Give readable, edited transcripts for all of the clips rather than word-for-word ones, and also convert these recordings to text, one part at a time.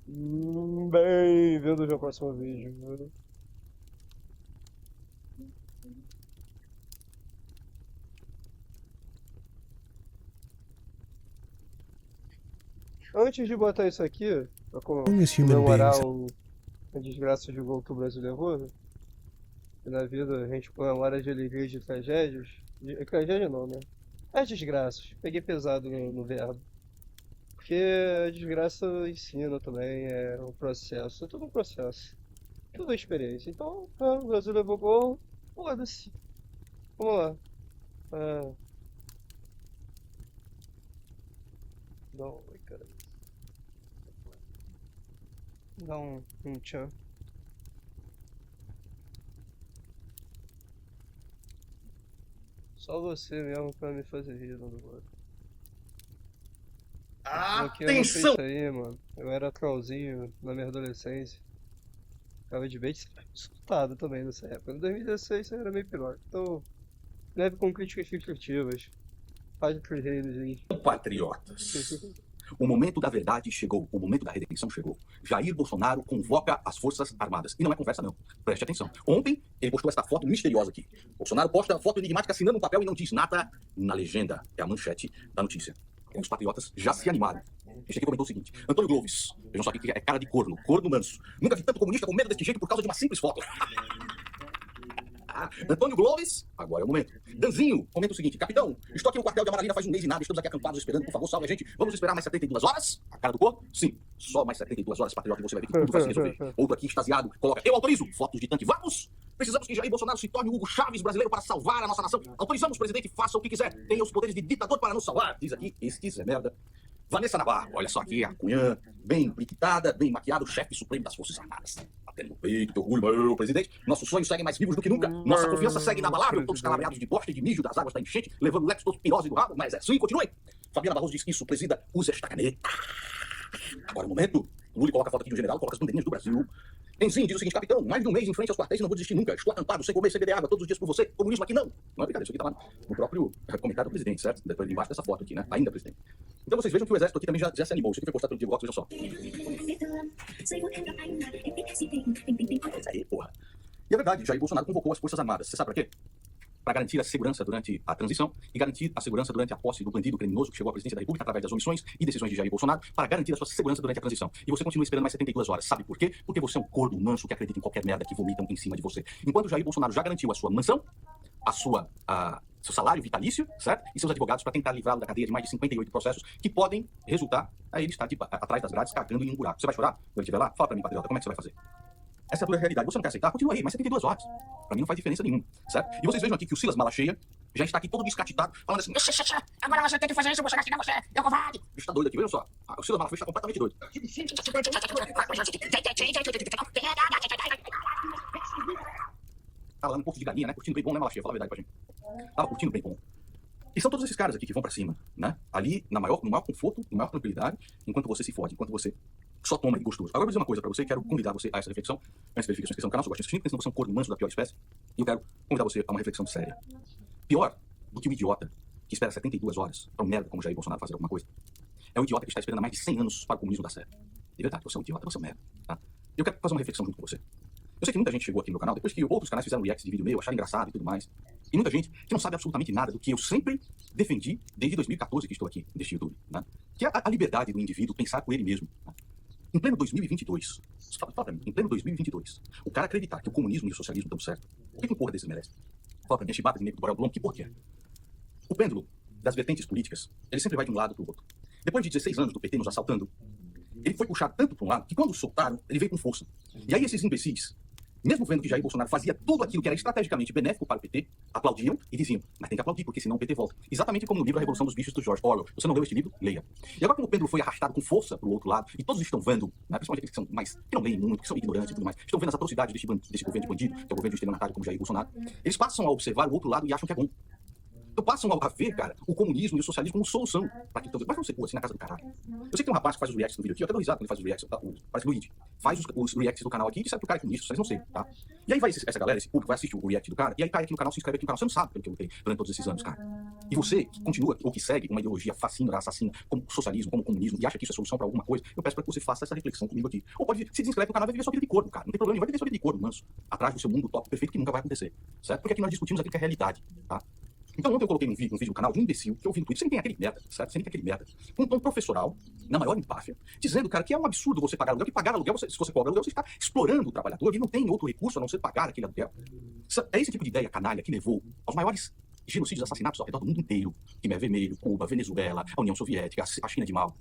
Bem-vindos ao próximo vídeo. Antes de botar isso aqui, pra Strongest human comemorar beings. a desgraça de gol que o Brasil levou, né? E na vida a gente comemora de alegrias de tragédias. Tragédia não, né? As desgraças. Peguei pesado no verbo. Porque a desgraça ensina também, é um processo. É tudo um processo. Tudo é experiência. Então, o Brasil levou gol. Foda-se. Vamos lá. Ah, não, cara. Dá um tchan. Só você mesmo pra me fazer rir, Dudu. Porque eu não fiz Atenção! isso aí, mano. Eu era trollzinho na minha adolescência. Ficava de bait escutado também nessa época. Em 2016 isso era meio pior. Então, leve com críticas construtivas. Faz o reinos. Patriotas. O momento da verdade chegou, o momento da redenção chegou. Jair Bolsonaro convoca as Forças Armadas. E não é conversa, não. Preste atenção. Ontem, ele postou esta foto misteriosa aqui. Bolsonaro posta a foto enigmática assinando um papel e não diz nada na legenda. É a manchete da notícia. Os patriotas já se animaram. Este aqui comentou o seguinte: Antônio Gloves, vejam só aqui que é cara de corno, corno manso. Nunca vi tanto comunista com medo deste jeito por causa de uma simples foto. Antônio Gloves, agora é o momento. Danzinho, comenta o seguinte: capitão, estou aqui no quartel de Amaralina faz um mês e nada, estamos aqui acampados esperando, por favor, salve a gente. Vamos esperar mais 72 horas? A cara do corpo? Sim, só mais 72 horas, patriota, e você vai ver que tudo vai se resolver. Outro aqui, extasiado, coloca: eu autorizo, fotos de tanque, vamos! Precisamos que Jair Bolsonaro se torne o Hugo Chávez brasileiro para salvar a nossa nação. Autorizamos, presidente, faça o que quiser. Tenha os poderes de ditador para nos salvar. Diz aqui, este Zé Merda. Vanessa Navarro, olha só aqui, a cunhã, bem piquitada, bem maquiado, chefe supremo das Forças Armadas. Batendo no peito, teu orgulho, meu presidente. Nossos sonhos seguem mais vivos do que nunca. Nossa confiança segue inabalável, todos calabreados de bosta e de mijo das águas da enchente, levando leques todos pirose do rabo, mas é assim, continuem. Fabiana Barroso diz que isso, presida, usa esta caneta. Agora o momento. Lula coloca a foto aqui do general, coloca as bandeirinhas do Brasil. Enzinho diz o seguinte: capitão, mais de um mês em frente aos quartéis e não vou desistir nunca. Estou acampado, sem comer, sem beber água, todos os dias por você. Comunismo aqui não. Não é brincadeira, isso aqui tá lá no próprio comentário do presidente, certo? Depois embaixo dessa foto aqui, né? Ainda presidente. Então vocês vejam que o exército aqui também já se animou. Isso aqui foi postado pelo Diego Rox, vejam só. Aí, porra. E é verdade, Jair Bolsonaro convocou as Forças Armadas. Você sabe pra quê? Para garantir a segurança durante a transição e garantir a segurança durante a posse do bandido criminoso que chegou à presidência da República através das omissões e decisões de Jair Bolsonaro, para garantir a sua segurança durante a transição. E você continua esperando mais 72 horas. Sabe por quê? Porque você é um corno manso que acredita em qualquer merda que vomitam em cima de você. Enquanto Jair Bolsonaro já garantiu a sua mansão, seu salário vitalício, certo? E seus advogados para tentar livrá-lo da cadeia de mais de 58 processos que podem resultar a ele estar atrás das grades, cagando em um buraco. Você vai chorar quando ele estiver lá? Fala pra mim, patriota, como é que você vai fazer? Essa é a tua realidade. Você não quer aceitar? Continua aí, mais 72 horas. Pra mim não faz diferença nenhuma, certo? E vocês vejam aqui que o Silas Malacheia já está aqui todo descatitado, falando assim: agora você tem que fazer isso, eu vou chegar aqui na você, eu covarde. O bicho tá doido aqui, vejam só. O Silas Malacheia está completamente doido. Tava lá no Porto de Galinha, né? Curtindo bem bom, né, Malacheia? Fala a verdade pra gente. Tava curtindo bem bom. E são todos esses caras aqui que vão pra cima, né? Ali, no maior conforto, na maior tranquilidade, enquanto você se fode, enquanto você só toma e gostoso. Agora eu vou dizer uma coisa pra você, quero convidar você a essa reflexão. Antes de verificar a inscrição no canal, se você gosta de assistir, pensando que você é um corno manso da pior espécie. E eu quero convidar você a uma reflexão séria. Pior do que o idiota que espera 72 horas pra um merda como Jair Bolsonaro fazer alguma coisa, é o idiota que está esperando há mais de 100 anos para o comunismo dar certo. De verdade, você é um idiota, você é um merda. Tá? Eu quero fazer uma reflexão junto com você. Eu sei que muita gente chegou aqui no meu canal depois que outros canais fizeram reacts de vídeo meu, acharam engraçado e tudo mais. E muita gente que não sabe absolutamente nada do que eu sempre defendi desde 2014 que estou aqui neste YouTube, né? Que é a liberdade do indivíduo pensar por ele mesmo. Né? Em pleno 2022, fala pra mim, em pleno 2022, o cara acreditar que o comunismo e o socialismo dão certo, o que um porra desses merece? Fala pra mim, a chibata de negro do Borel Blom, que porra que é? O pêndulo das vertentes políticas, ele sempre vai de um lado pro outro. Depois de 16 anos do PT nos assaltando, ele foi puxado tanto para um lado que quando o soltaram, ele veio com força. E aí esses imbecis, mesmo vendo que Jair Bolsonaro fazia tudo aquilo que era estrategicamente benéfico para o PT, aplaudiam e diziam: mas tem que aplaudir, porque senão o PT volta. Exatamente como no livro A Revolução dos Bichos do George Orwell. Você não leu este livro? Leia. E agora, como o pêndulo foi arrastado com força para o outro lado, e todos estão vendo, né, principalmente aqueles que são mais, que não leem muito, que são ignorantes e tudo mais, estão vendo as atrocidades desse governo de bandido, que é o governo de estelionatário como Jair Bolsonaro, eles passam a observar o outro lado e acham que é bom. Então passam a ver, cara, o comunismo e o socialismo como solução para que mas não sei, pô, assim na casa do caralho. Eu sei que tem um rapaz que faz os reacts do vídeo aqui, eu até dou risada quando ele faz os reacts, tá? Parece Luigi. Faz os reacts do canal aqui e disseram que o cara é comunista, vocês não sei, tá? E aí vai essa galera, esse público, vai assistir o react do cara, e aí cai aqui no canal, se inscreve aqui no canal, você não sabe pelo que eu lutei durante todos esses anos, cara. E você que continua, ou que segue uma ideologia fascina, assassina, como socialismo, como comunismo, e acha que isso é solução para alguma coisa, eu peço para que você faça essa reflexão comigo aqui. Ou pode se desinscreve no canal e vai viver sua vida de corpo, cara. Não tem problema, vai viver sua vida de corpo, manso. Atrás do seu mundo top perfeito que nunca vai acontecer, certo? Porque aqui nós discutimos aquilo que é realidade, tá? Então ontem eu coloquei um vídeo no canal de um imbecil que eu vi no Twitter, sem tem aquele merda, certo? Sem tem aquele merda, com um tom professoral, na maior empáfia, dizendo, cara, que é um absurdo você pagar aluguel, que pagar aluguel, se você cobra aluguel, você está explorando o trabalhador e não tem outro recurso a não ser pagar aquele aluguel. É esse tipo de ideia canalha que levou aos maiores genocídios, assassinatos ao redor do mundo inteiro. Guiné Vermelho, Cuba, Venezuela, a União Soviética, a China de Mao.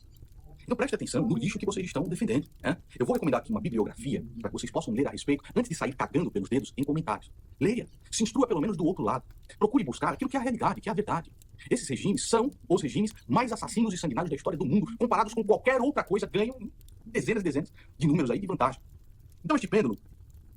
Então preste atenção no lixo que vocês estão defendendo. Né? Eu vou recomendar aqui uma bibliografia para que vocês possam ler a respeito antes de sair cagando pelos dedos em comentários. Leia, se instrua pelo menos do outro lado. Procure buscar aquilo que é a realidade, que é a verdade. Esses regimes são os regimes mais assassinos e sanguinários da história do mundo, comparados com qualquer outra coisa, ganham dezenas de números aí de vantagem. Então este pêndulo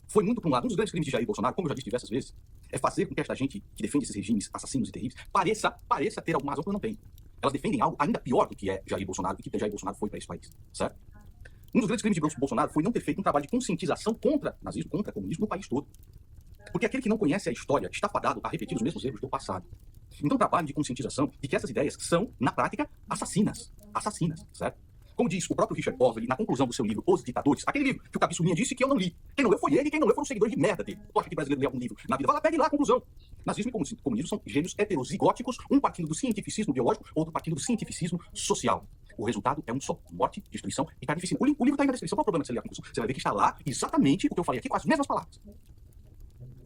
foi muito para um lado. Um dos grandes crimes de Jair Bolsonaro, como eu já disse diversas vezes, é fazer com que esta gente que defende esses regimes assassinos e terríveis pareça ter alguma razão quando não tem. Elas defendem algo ainda pior do que é Jair Bolsonaro, do que Jair Bolsonaro foi para esse país, certo? Um dos grandes crimes de Bolsonaro foi não ter feito um trabalho de conscientização contra nazismo, contra comunismo no país todo. Porque aquele que não conhece a história está fadado a repetir os mesmos erros do passado. Então, trabalho de conscientização de que essas ideias são, na prática, assassinas, certo? Como diz o próprio Richard Orwell na conclusão do seu livro Os Ditadores, aquele livro que o Cabeçulinha disse que eu não li. Quem não leu foi ele, quem não leu foram os seguidores de merda dele. Tu acha que brasileiro lê algum livro na vida? Vai lá, pegue lá a conclusão. Nazismo e comunismo são gênios heterozigóticos, um partindo do cientificismo biológico, outro partindo do cientificismo social. O resultado é um só: morte, destruição e carnificina. O livro está aí na descrição. Qual é o problema de você ler a conclusão? Você vai ver que está lá exatamente o que eu falei aqui com as mesmas palavras.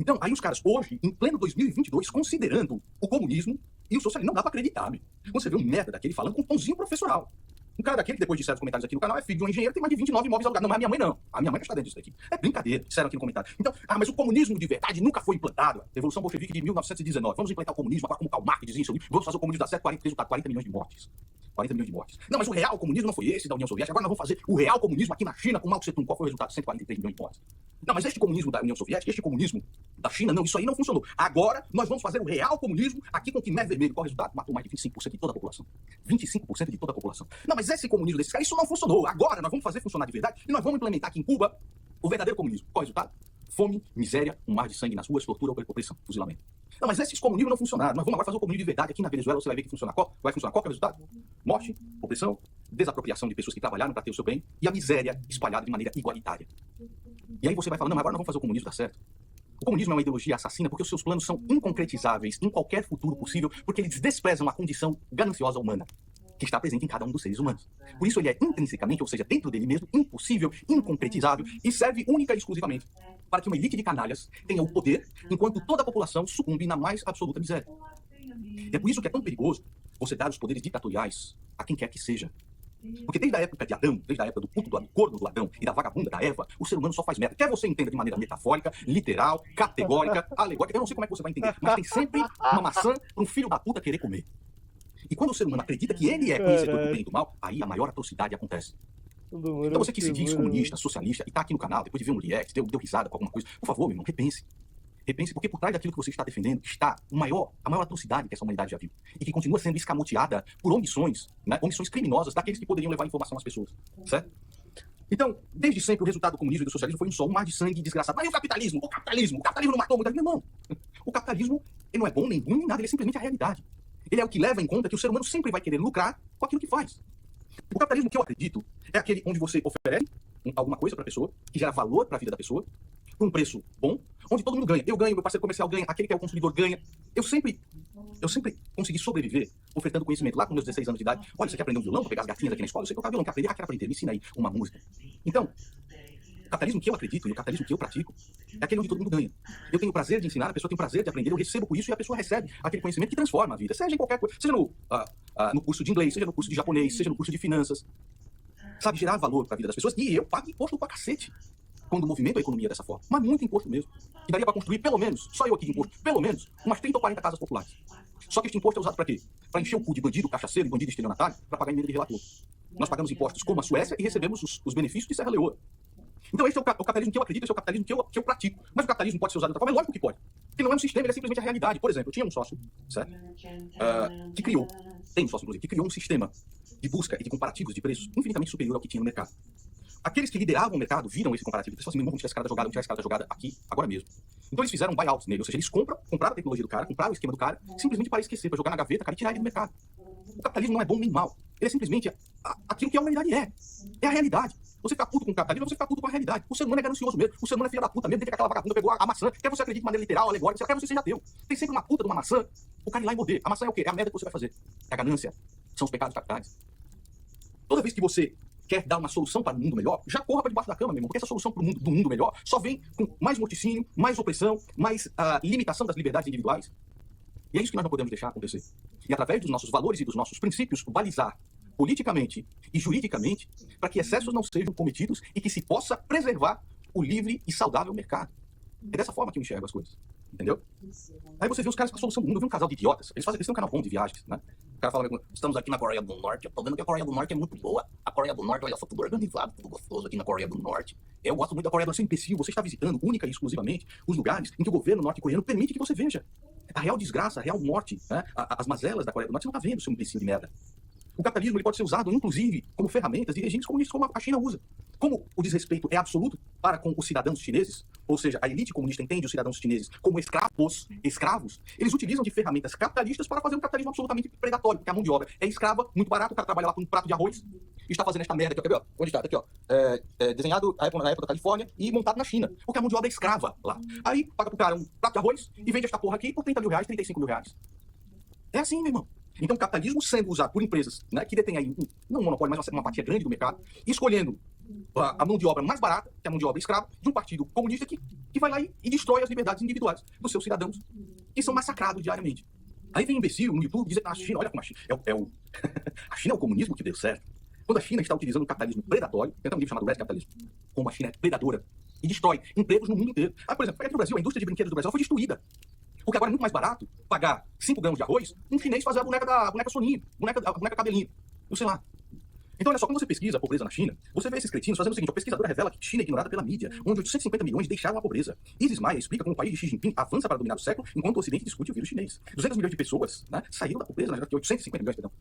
Então, aí os caras hoje, em pleno 2022, considerando o comunismo e o socialismo, não dá pra acreditar, meu. Quando você vê um merda daquele falando com um tomzinho professoral. Um cara daquele que depois de certos comentários aqui no canal é filho de um engenheiro, tem mais de 29 imóveis alugados. Não, mas a minha mãe não. A minha mãe não está dentro disso daqui. É brincadeira, disseram aqui no comentário. Então, mas o comunismo de verdade nunca foi implantado. Revolução Bolchevique de 1919. Vamos implantar o comunismo agora como Karl Marx dizia em seu livro. Vamos fazer o comunismo dar certo, resultado 40 milhões de mortes. 40 milhões de mortes. Não, mas o real comunismo não foi esse da União Soviética. Agora nós vamos fazer o real comunismo aqui na China com Mao Tse Tung. Qual foi o resultado? 143 milhões de mortes. Não, mas este comunismo da União Soviética, este comunismo da China, não, isso aí não funcionou. Agora nós vamos fazer o real comunismo aqui com o Guiné Vermelho. Qual o resultado? Matou mais de 25% de toda a população. 25% de toda a população. Não, mas esse comunismo desses caras, isso não funcionou. Agora nós vamos fazer funcionar de verdade e nós vamos implementar aqui em Cuba o verdadeiro comunismo. Qual o resultado? Fome, miséria, um mar de sangue nas ruas, tortura, opressão, fuzilamento. Não, mas esses comunismos não funcionaram. Nós vamos agora fazer o comunismo de verdade aqui na Venezuela. Você vai ver que funciona. Vai funcionar. Qual que é o resultado? Morte, opressão, desapropriação de pessoas que trabalharam para ter o seu bem e a miséria espalhada de maneira igualitária. E aí você vai falar, não, mas agora nós vamos fazer o comunismo dar certo. O comunismo é uma ideologia assassina porque os seus planos são inconcretizáveis em qualquer futuro possível, porque eles desprezam a condição gananciosa humana que está presente em cada um dos seres humanos. Por isso ele é intrinsecamente, ou seja, dentro dele mesmo, impossível, inconcretizável e serve única e exclusivamente para que uma elite de canalhas tenha o poder, enquanto toda a população sucumbe na mais absoluta miséria. É por isso que é tão perigoso você dar os poderes ditatoriais a quem quer que seja. Porque desde a época de Adão, desde a época do puto do corno do Adão e da vagabunda da Eva, o ser humano só faz merda. Quer você entenda de maneira metafórica, literal, categórica, alegórica, eu não sei como é que você vai entender, mas tem sempre uma maçã para um filho da puta querer comer. E quando o ser humano acredita que ele é conhecedor do bem e do mal, aí a maior atrocidade acontece. Então você que se diz comunista, socialista, e tá aqui no canal, depois de ver um react, deu risada com alguma coisa, por favor, meu irmão, repense. Repense, porque por trás daquilo que você está defendendo está a maior atrocidade que essa humanidade já viu. E que continua sendo escamoteada por omissões, né? Omissões criminosas daqueles que poderiam levar informação às pessoas. Certo? Então, desde sempre, o resultado do comunismo e do socialismo foi um só, um mar de sangue desgraçado. Mas e o capitalismo? O capitalismo não matou muita gente. Meu irmão, o capitalismo ele não é bom nem ruim nem nada, ele é simplesmente a realidade. Ele é o que leva em conta que o ser humano sempre vai querer lucrar com aquilo que faz. O capitalismo que eu acredito é aquele onde você oferece alguma coisa para a pessoa, que gera valor para a vida da pessoa, por um preço bom, onde todo mundo ganha. Eu ganho, meu parceiro comercial ganha, aquele que é o consumidor ganha. Eu sempre consegui sobreviver ofertando conhecimento. Lá com meus 16 anos de idade, olha, você quer aprender um violão para pegar as gatinhas aqui na escola? Eu sei tocar violão, quer aprender? Quero aprender, me ensina aí uma música. Então, o capitalismo que eu acredito e o capitalismo que eu pratico é aquele onde todo mundo ganha. Eu tenho o prazer de ensinar, a pessoa tem o prazer de aprender, eu recebo por isso e a pessoa recebe aquele conhecimento que transforma a vida. Seja em qualquer coisa, seja no curso de inglês, seja no curso de japonês, seja no curso de finanças. Sabe, gerar valor para a vida das pessoas. E eu pago imposto pra cacete quando movimento a economia dessa forma. Mas muito imposto mesmo. E daria para construir pelo menos, só eu aqui de imposto, pelo menos umas 30 ou 40 casas populares. Só que este imposto é usado para quê? Para encher o cu de bandido, cachaceiro e bandido estelionatário para pagar emenda de relator. Nós pagamos impostos como a Suécia e recebemos os benefícios de Serra Leoa. Então esse é o capitalismo que eu acredito, esse é o capitalismo que eu pratico. Mas o capitalismo pode ser usado de outra forma? É lógico que pode. Ele não é um sistema, ele é simplesmente a realidade. Por exemplo, eu tinha um sócio, certo? Que criou, tem um sócio inclusive, que criou um sistema de busca e de comparativos de preços infinitamente superior ao que tinha no mercado. Aqueles que lideravam o mercado viram esse comparativo e pensaram assim, vamos tirar esse cara da jogada, vamos tirar esse cara da jogada aqui, agora mesmo. Então eles fizeram um buyout nele, ou seja, eles compraram a tecnologia do cara, compraram o esquema do cara, simplesmente para esquecer, para jogar na gaveta, cara, e tirar ele do mercado. O capitalismo não é bom nem mal. Ele é simplesmente aquilo que a humanidade é. É a realidade. Você fica puto com o capitalismo, você fica puto com a realidade. O ser humano é ganancioso mesmo. O ser humano é filho da puta mesmo. Desde que aquela vagabunda pegou a maçã, quer você acredite de maneira literal, alegórica, quer você seja ateu. Tem sempre uma puta de uma maçã, o cara ir lá e morder. A maçã é o quê? É a merda que você vai fazer. É a ganância. São os pecados capitais. Toda vez que você quer dar uma solução para um mundo melhor, já corra para debaixo da cama, meu irmão. Porque essa solução para do mundo melhor só vem com mais morticínio, mais opressão, mais limitação das liberdades individuais. E é isso que nós não podemos deixar acontecer. E através dos nossos valores e dos nossos princípios, balizar politicamente e juridicamente para que excessos não sejam cometidos e que se possa preservar o livre e saudável mercado. É dessa forma que eu enxergo as coisas. Entendeu? Aí você vê os caras com a solução do mundo. Eu vi um casal de idiotas. Eles têm um canal bom de viagens, né? O cara fala, estamos aqui na Coreia do Norte. Eu tô vendo que a Coreia do Norte é muito boa. A Coreia do Norte, olha só, tudo organizado, tudo gostoso aqui na Coreia do Norte. Eu gosto muito da Coreia do Norte. Você é imbecil. Você está visitando única e exclusivamente os lugares em que o governo norte-coreano permite que você veja a real desgraça, a real morte, né? As mazelas da Coreia do Norte. Você não está vendo, seu imbecil de merda. O capitalismo ele pode ser usado, inclusive, como ferramentas de regimes comunistas, como a China usa. Como o desrespeito é absoluto para com os cidadãos chineses, ou seja, a elite comunista entende os cidadãos chineses como escravos, eles utilizam de ferramentas capitalistas para fazer um capitalismo absolutamente predatório, porque a mão de obra é escrava, muito barato, o cara trabalha lá com um prato de arroz e está fazendo esta merda aqui, ó. Onde está? Tá aqui, ó. Desenhado na época da Califórnia e montado na China, porque a mão de obra é escrava lá. Aí paga pro cara um prato de arroz e vende esta porra aqui por 30 mil reais, 35 mil reais. É assim, meu irmão. Então, o capitalismo sendo usado por empresas, né, que detêm aí, não um monopólio, mas uma fatia grande do mercado, escolhendo a mão de obra mais barata, que é a mão de obra escrava, de um partido comunista que vai lá e destrói as liberdades individuais dos seus cidadãos, que são massacrados diariamente. Aí vem um imbecil no YouTube dizer que a China, olha como a China a China é o comunismo que deu certo. Quando a China está utilizando o capitalismo predatório, tem um livro chamado Red Capitalismo, como a China é predadora e destrói empregos no mundo inteiro. Por exemplo, aqui no Brasil, a indústria de brinquedos do Brasil foi destruída. Porque agora é muito mais barato pagar 5 gramas de arroz, um chinês fazer a boneca Soninho, a boneca cabelinho, não sei lá. Então, olha só, quando você pesquisa a pobreza na China, você vê esses cretinos fazendo o seguinte: a pesquisadora revela que China é ignorada pela mídia, onde 850 milhões deixaram a pobreza. Isis Maia explica como o país de Xi Jinping avança para dominar o século, enquanto o Ocidente discute o vírus chinês. 200 milhões de pessoas, né, saíram da pobreza, 850 milhões, perdão.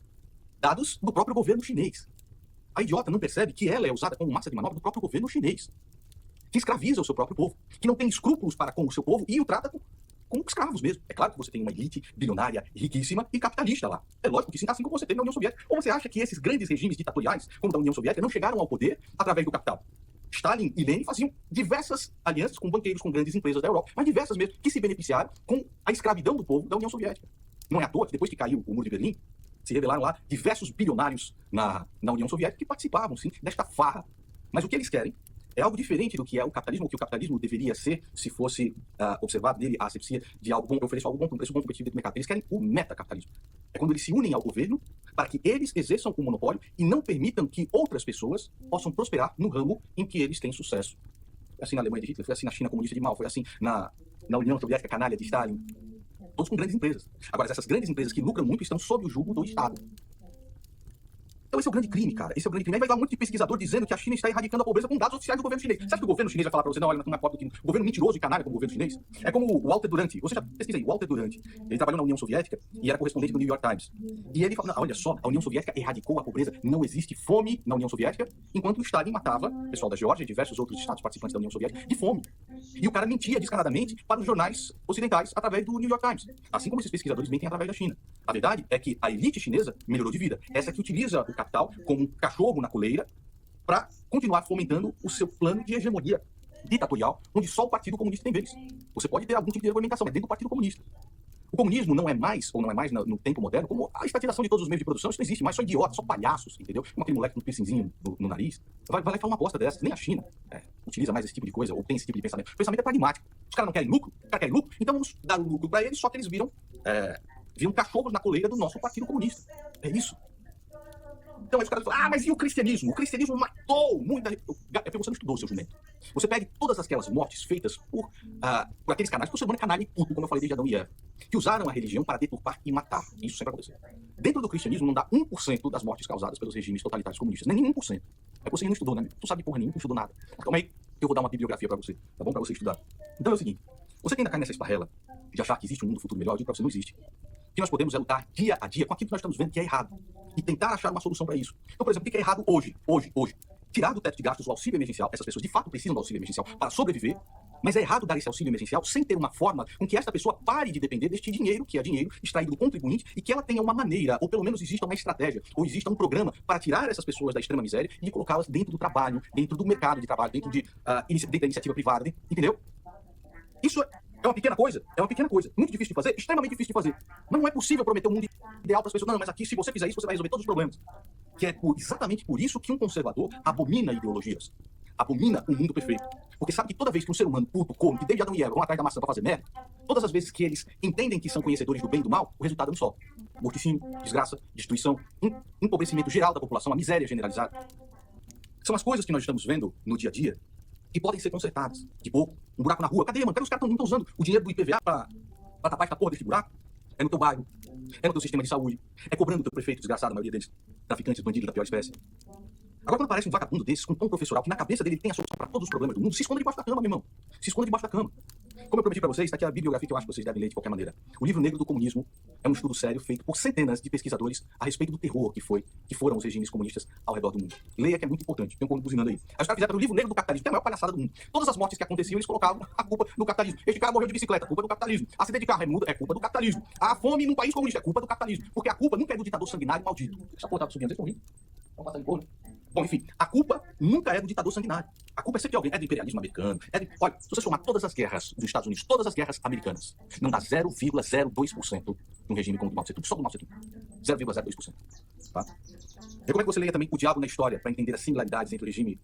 Dados do próprio governo chinês. A idiota não percebe que ela é usada como massa de manobra do próprio governo chinês, que escraviza o seu próprio povo, que não tem escrúpulos para com o seu povo e o trata como escravos mesmo. É claro que você tem uma elite bilionária, riquíssima e capitalista lá. É lógico que sim, assim como você teve na União Soviética. Ou você acha que esses grandes regimes ditatoriais, como da União Soviética, não chegaram ao poder através do capital? Stalin e Lenin faziam diversas alianças com banqueiros, com grandes empresas da Europa, mas diversas mesmo, que se beneficiaram com a escravidão do povo da União Soviética. Não é à toa que depois que caiu o Muro de Berlim, se revelaram lá diversos bilionários na União Soviética que participavam, sim, desta farra. Mas o que eles querem é algo diferente do que é o capitalismo, o que o capitalismo deveria ser se fosse observado nele a asepsia de algo bom, eu ofereço algo bom com preço bom competitivo dentro do mercado. Eles querem o metacapitalismo. É quando eles se unem ao governo para que eles exerçam o monopólio e não permitam que outras pessoas possam prosperar no ramo em que eles têm sucesso. Foi assim na Alemanha de Hitler, foi assim na China comunista de Mao, foi assim na União Soviética canalha de Stalin. Todos com grandes empresas. Agora, essas grandes empresas que lucram muito estão sob o jugo do Estado. Então esse é o grande crime, cara. Esse é o grande crime. Aí vai dar um monte de pesquisador dizendo que a China está erradicando a pobreza com dados oficiais do governo chinês. Você acha que o governo chinês vai falar pra você, não, olha, não é pobre do que o governo mentiroso e canalha como o governo chinês? É como o Walter Duranty. Você já pesquisa aí, Walter Duranty. Ele trabalhou na União Soviética e era correspondente do New York Times. E ele fala, olha só, a União Soviética erradicou a pobreza. Não existe fome na União Soviética, enquanto o Stalin matava o pessoal da Geórgia e diversos outros estados participantes da União Soviética de fome. E o cara mentia descaradamente para os jornais ocidentais através do New York Times. Assim como esses pesquisadores mentem através da China. A verdade é que a elite chinesa melhorou de vida. Essa que utiliza o capital como um cachorro na coleira para continuar fomentando o seu plano de hegemonia ditatorial, onde só o Partido Comunista tem vez. Você pode ter algum tipo de regulamentação, mas dentro do Partido Comunista. O comunismo não é mais, ou não é mais no tempo moderno, como a estatização de todos os meios de produção. Isso não existe mais, só idiotas, só palhaços, entendeu? Como aquele moleque com um piercingzinho no nariz. Vai lá e fala uma bosta dessas. Nem a China utiliza mais esse tipo de coisa, ou tem esse tipo de pensamento. O pensamento é pragmático. Os caras não querem lucro, os caras querem lucro, então vamos dar o lucro para eles, só que eles viram cachorros na coleira do nosso Partido Comunista. É isso. Então aí os caras falam, mas e o cristianismo? O cristianismo matou muita... Você não estudou, seu jumento. Você pega todas aquelas mortes feitas por aqueles canais, que o ser humano é canalha e puto, como eu falei desde Adão e Eva, que usaram a religião para deturpar e matar. Isso sempre aconteceu. Dentro do cristianismo não dá 1% das mortes causadas pelos regimes totalitários comunistas. Nem 1%. É que você não estudou, né? Tu sabe porra nenhuma, não estudou nada. Calma aí. eu vou dar uma bibliografia para você, tá bom? Para você estudar. Então é o seguinte, você que ainda cai nessa esparrela de achar que existe um mundo futuro melhor, eu digo para você, não existe. O que nós podemos é lutar dia a dia com aquilo que nós estamos vendo que é errado e tentar achar uma solução para isso. Então, por exemplo, o que é errado hoje? Tirar do teto de gastos o auxílio emergencial. Essas pessoas de fato precisam do auxílio emergencial para sobreviver, mas é errado dar esse auxílio emergencial sem ter uma forma com que esta pessoa pare de depender deste dinheiro, que é dinheiro extraído do contribuinte, e que ela tenha uma maneira, ou pelo menos exista uma estratégia, ou exista um programa para tirar essas pessoas da extrema miséria e colocá-las dentro do trabalho, dentro do mercado de trabalho, dentro da iniciativa privada, entendeu? Isso é uma pequena coisa, muito difícil de fazer, extremamente difícil de fazer. Mas não é possível prometer um mundo ideal para as pessoas. Não, mas aqui, se você fizer isso, você vai resolver todos os problemas. Que é exatamente por isso que um conservador abomina ideologias, abomina um mundo perfeito. Porque sabe que toda vez que um ser humano puto, corno, que desde Adão e Eva vão atrás da maçã para fazer merda, todas as vezes que eles entendem que são conhecedores do bem e do mal, o resultado é um só: morticínio, desgraça, destruição, empobrecimento geral da população, a miséria generalizada. São as coisas que nós estamos vendo no dia a dia que podem ser consertadas. Tipo, um buraco na rua. Cadê, mano? Cadê os caras não estão usando o dinheiro do IPVA pra tapar esta porra desse buraco? É no teu bairro, é no teu sistema de saúde, é cobrando o teu prefeito desgraçado, a maioria deles, traficantes, bandidos da pior espécie. Agora, quando aparece um vagabundo desses, com um tom professoral, que na cabeça dele tem a solução para todos os problemas do mundo, se esconda debaixo da cama, meu irmão. Se esconda debaixo da cama. Como eu prometi para vocês, está aqui a bibliografia que eu acho que vocês devem ler de qualquer maneira. O Livro Negro do Comunismo é um estudo sério feito por centenas de pesquisadores a respeito do terror que foram os regimes comunistas ao redor do mundo. Leia, que é muito importante. Tem um povo buzinando aí. Aí os caras fizeram o Livro Negro do Capitalismo, que é a maior palhaçada do mundo. Todas as mortes que aconteciam, eles colocavam a culpa no capitalismo. Este cara morreu de bicicleta, culpa do capitalismo. Acidente de carro é culpa do capitalismo. A fome num país comunista é culpa do capitalismo. Porque a culpa nunca é do ditador sanguinário maldito. Essa porra tá subindo, vocês estão rindo? Vamos passar de porra. Bom, enfim, a culpa nunca é do ditador sanguinário. A culpa é sempre de alguém. É do imperialismo americano. Olha, se você somar todas as guerras dos Estados Unidos, todas as guerras americanas, não dá 0,02% num regime como o do Mao Tse Tung, só do Mao Tse Tung. 0,02%. Tá? Recomendo que você leia também O Diabo na História, para entender as similaridades entre o regime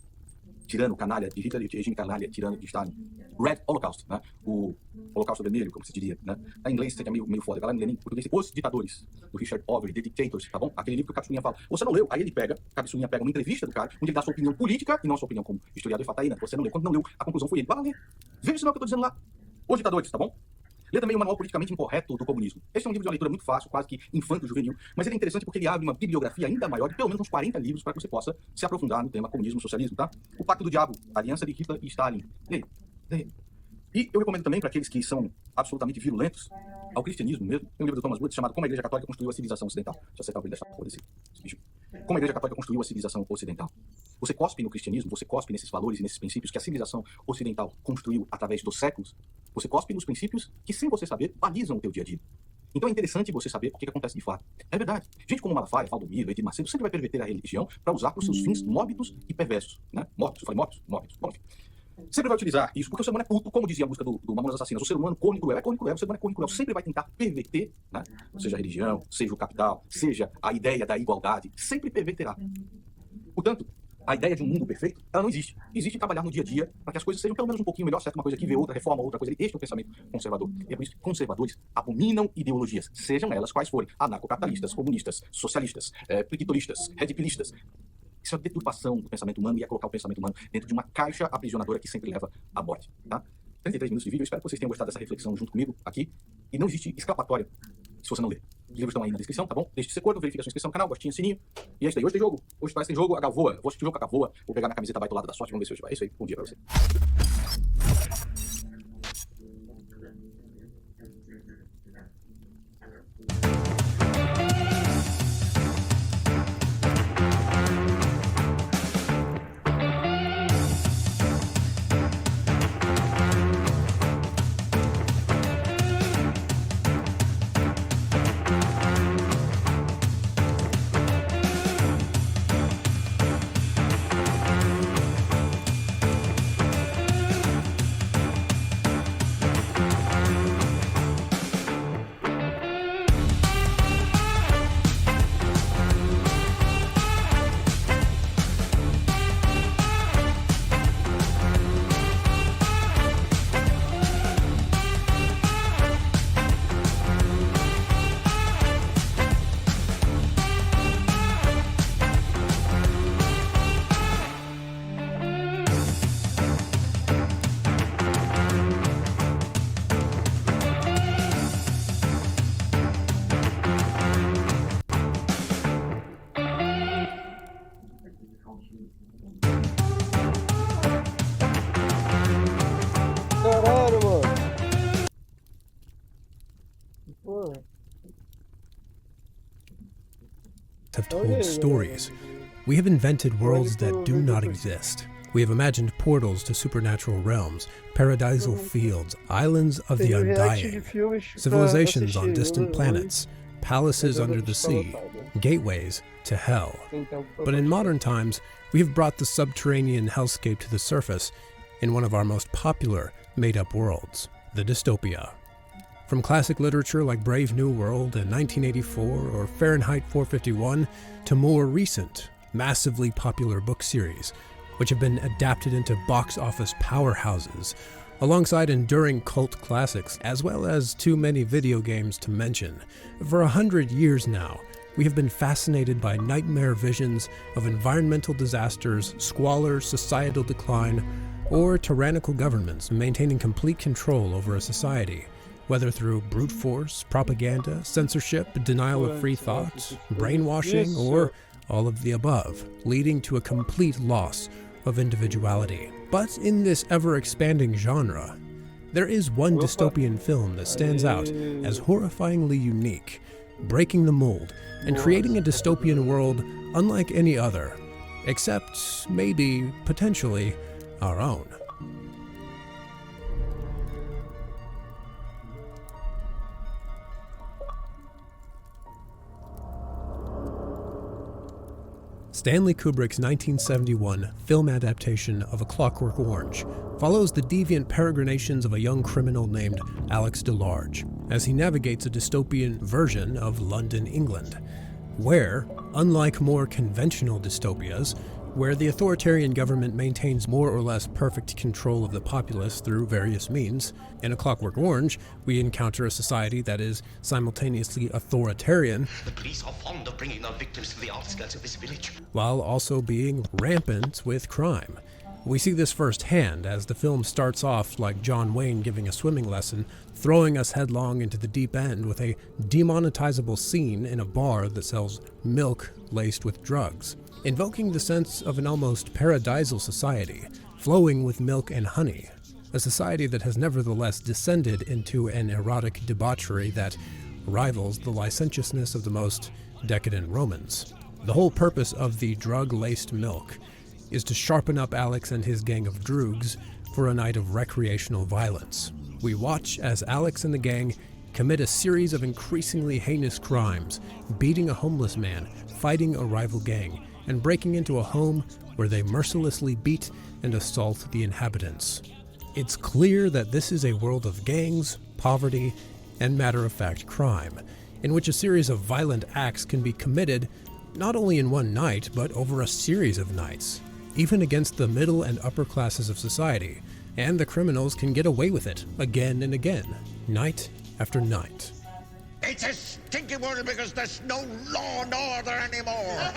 tirano canalha de Hitler e o regime canalha tirano de Stalin. Red Holocaust, né? O Holocausto Vermelho, como se diria, né? Em inglês seria meio foda. A galera não lê nem em português. Os Ditadores, do Richard Overy, The Dictators, tá bom? Aquele livro que o Cabeçulinha fala. Você não leu, aí ele pega, o Cabeçulinha pega uma entrevista do cara, onde ele dá a sua opinião política e não a sua opinião como historiador e fataína. Você não leu. Quando não leu, a conclusão foi ele. Vai lá ler. Veja o sinal que eu tô dizendo lá. Os Ditadores, tá bom? Lê também o Manual Politicamente Incorreto do Comunismo. Este é um livro de uma leitura muito fácil, quase que infanto-juvenil, mas ele é interessante porque ele abre uma bibliografia ainda maior de pelo menos uns 40 livros para que você possa se aprofundar no tema comunismo e socialismo, tá? O Pacto do Diabo, a Aliança de Hitler e Stalin. Lê. E eu recomendo também para aqueles que são absolutamente virulentos ao cristianismo mesmo, tem um livro do Thomas Woods chamado Como a Igreja Católica Construiu a Civilização Ocidental. Deixa eu acertar o brilho dessa porra desse bicho. Como a Igreja Católica construiu a civilização ocidental. Você cospe no cristianismo, você cospe nesses valores e nesses princípios que a civilização ocidental construiu através dos séculos. Você cospe nos princípios que, sem você saber, balizam o teu dia a dia. Então é interessante você saber o que acontece de fato. É verdade. Gente como Malafaia, Valdomiro, Edir Macedo sempre vai perverter a religião para usar para os seus fins mórbidos e perversos. Né? Mórbidos, eu falei mórbidos. Bom, enfim. Sempre vai utilizar isso, porque o ser humano é puto, como dizia a música do Mamonas Assassinas. O ser humano corno e cruel, o ser humano é corno e cruel. Sempre vai tentar perverter, né? Seja a religião, seja o capital, seja a ideia da igualdade, sempre perverterá. Portanto, a ideia de um mundo perfeito, ela não existe. Existe trabalhar no dia a dia para que as coisas sejam pelo menos um pouquinho melhor, certo? Uma coisa aqui, vê outra, reforma outra coisa. Este é o pensamento conservador. E é por isso que conservadores abominam ideologias, sejam elas quais forem. Anarcocapitalistas, comunistas, socialistas, prictoristas, redipilistas. Isso é a deturpação do pensamento humano e é colocar o pensamento humano dentro de uma caixa aprisionadora que sempre leva à morte, tá? 33 minutos de vídeo, eu espero que vocês tenham gostado dessa reflexão junto comigo aqui. E não existe escapatória se você não ler. Os livros estão aí na descrição, tá bom? Deixe de ser corno, verifique a sua inscrição no canal, gostinho, sininho. E é isso aí. Hoje tem jogo. Hoje parece que tem jogo, a Gavoa. Vou assistir o jogo com a Gavoa. Vou pegar minha camiseta baitolada da sorte. Vamos ver se hoje vai. É isso aí. Bom dia pra você. have told stories. We have invented worlds that do not exist. We have imagined portals to supernatural realms, paradisal fields, islands of the undying, civilizations on distant planets, palaces under the sea, gateways to hell. But in modern times, we have brought the subterranean hellscape to the surface in one of our most popular made-up worlds, the dystopia. From classic literature like Brave New World in 1984 or Fahrenheit 451 to more recent, massively popular book series, which have been adapted into box office powerhouses, alongside enduring cult classics, as well as too many video games to mention. For 100 years now, we have been fascinated by nightmare visions of environmental disasters, squalor, societal decline, or tyrannical governments maintaining complete control over a society, whether through brute force, propaganda, censorship, denial of free thought, brainwashing, or all of the above, leading to a complete loss of individuality. But in this ever-expanding genre, there is one dystopian film that stands out as horrifyingly unique, breaking the mold and creating a dystopian world unlike any other, except maybe, potentially, our own. Stanley Kubrick's 1971 film adaptation of A Clockwork Orange follows the deviant peregrinations of a young criminal named Alex DeLarge as he navigates a dystopian version of London, England, where, unlike more conventional dystopias, where the authoritarian government maintains more or less perfect control of the populace through various means, in A Clockwork Orange, we encounter a society that is simultaneously authoritarian, the police are fond of bringing their victims to the outskirts of this village, while also being rampant with crime. We see this firsthand as the film starts off like John Wayne giving a swimming lesson, throwing us headlong into the deep end with a demonetizable scene in a bar that sells milk laced with drugs, invoking the sense of an almost paradisal society, flowing with milk and honey, a society that has nevertheless descended into an erotic debauchery that rivals the licentiousness of the most decadent Romans. The whole purpose of the drug-laced milk is to sharpen up Alex and his gang of droogs for a night of recreational violence. We watch as Alex and the gang commit a series of increasingly heinous crimes, beating a homeless man, fighting a rival gang, and breaking into a home where they mercilessly beat and assault the inhabitants. It's clear that this is a world of gangs, poverty, and matter-of-fact crime, in which a series of violent acts can be committed not only in one night, but over a series of nights, even against the middle and upper classes of society, and the criminals can get away with it again and again, night after night. It's a stinking world because there's no law and order anymore.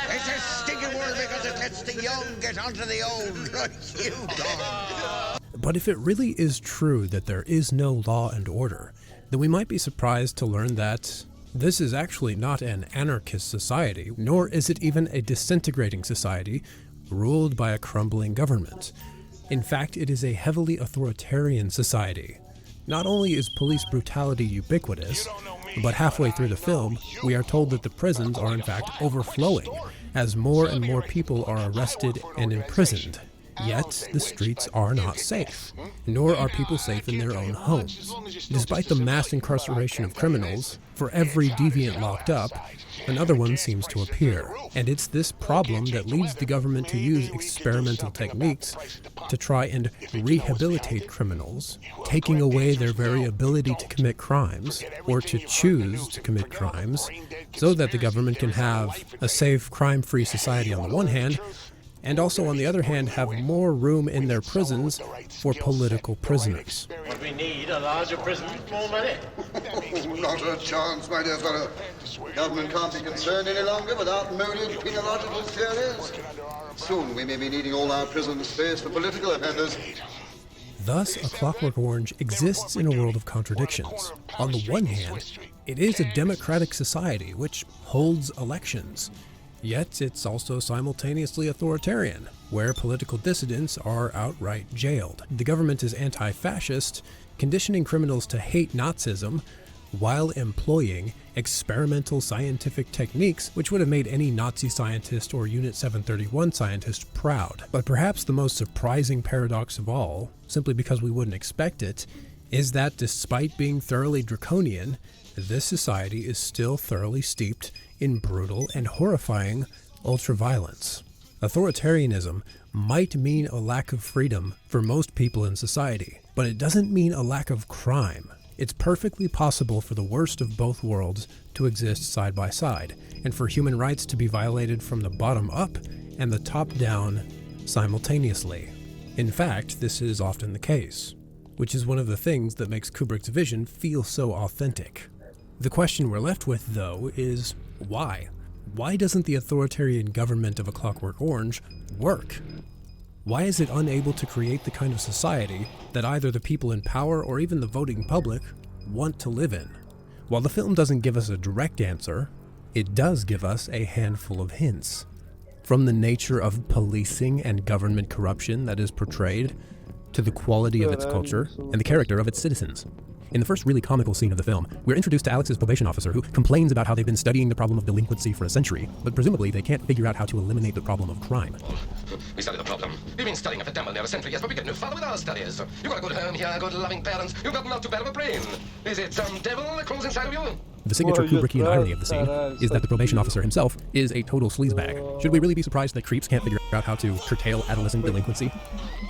It's a stinking world because it lets the young get onto the old like you done. But if it really is true that there is no law and order, then we might be surprised to learn that this is actually not an anarchist society, nor is it even a disintegrating society ruled by a crumbling government. In fact, it is a heavily authoritarian society. Not only is police brutality ubiquitous, but halfway through the film, we are told that the prisons are in fact overflowing, as more and more people are arrested and imprisoned. Yet, the streets are not safe, nor are people safe in their own homes. Despite the mass incarceration of criminals, for every deviant locked up, another one seems to appear. And it's this problem that leads the government to use experimental techniques to try and rehabilitate criminals, taking away their very ability to commit crimes, or to choose to commit crimes, so that the government can have a safe, crime-free society on the one hand, and also, on the other hand, have more room in their prisons for political prisoners. What we need, a larger prison, more money. Not a chance, my dear fellow. Government can't be concerned any longer without motive penological theories. Soon we may be needing all our prison space for political offenders. Thus, A Clockwork Orange exists in a world of contradictions. On the one hand, it is a democratic society which holds elections. Yet it's also simultaneously authoritarian, where political dissidents are outright jailed. The government is anti-fascist, conditioning criminals to hate Nazism, while employing experimental scientific techniques which would have made any Nazi scientist or Unit 731 scientist proud. But perhaps the most surprising paradox of all, simply because we wouldn't expect it, is that despite being thoroughly draconian, this society is still thoroughly steeped in brutal and horrifying ultraviolence. Authoritarianism might mean a lack of freedom for most people in society, but it doesn't mean a lack of crime. It's perfectly possible for the worst of both worlds to exist side by side, and for human rights to be violated from the bottom up and the top down simultaneously. In fact, this is often the case, which is one of the things that makes Kubrick's vision feel so authentic. The question we're left with, though, is why? Why doesn't the authoritarian government of A Clockwork Orange work? Why is it unable to create the kind of society that either the people in power or even the voting public want to live in? While the film doesn't give us a direct answer, it does give us a handful of hints. From the nature of policing and government corruption that is portrayed, to the quality of its culture and the character of its citizens. In the first really comical scene of the film, we're introduced to Alex's probation officer who complains about how they've been studying the problem of delinquency for a century, but presumably they can't figure out how to eliminate the problem of crime. We study the problem. We've been studying it for damn near a century, yes, but we get no further with our studies. You've got a good home here, good loving parents. You've got not too bad of a brain. Is it some devil that crawls inside of you? The signature Kubrickian irony of the scene is that the probation officer himself is a total sleazebag. Should we really be surprised that creeps can't figure out how to curtail adolescent delinquency?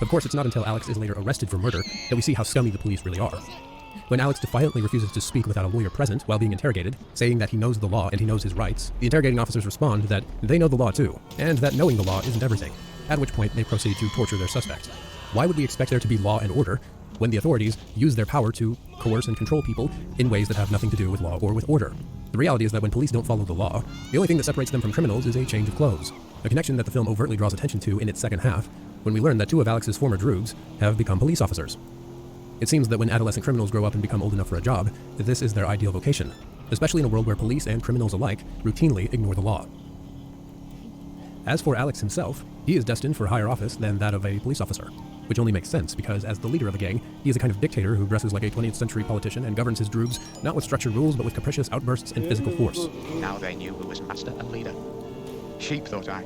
Of course, it's not until Alex is later arrested for murder that we see how scummy the police really are. When Alex defiantly refuses to speak without a lawyer present while being interrogated, saying that he knows the law and he knows his rights, the interrogating officers respond that they know the law too, and that knowing the law isn't everything, at which point they proceed to torture their suspect. Why would we expect there to be law and order when the authorities use their power to coerce and control people in ways that have nothing to do with law or with order? The reality is that when police don't follow the law, the only thing that separates them from criminals is a change of clothes, a connection that the film overtly draws attention to in its second half, when we learn that two of Alex's former droogs have become police officers. It seems that when adolescent criminals grow up and become old enough for a job, that this is their ideal vocation, especially in a world where police and criminals alike routinely ignore the law. As for Alex himself, he is destined for higher office than that of a police officer, which only makes sense because as the leader of a gang, he is a kind of dictator who dresses like a 20th century politician and governs his droogs not with structured rules but with capricious outbursts and physical force. Now they knew who was master and leader. Sheep, thought I.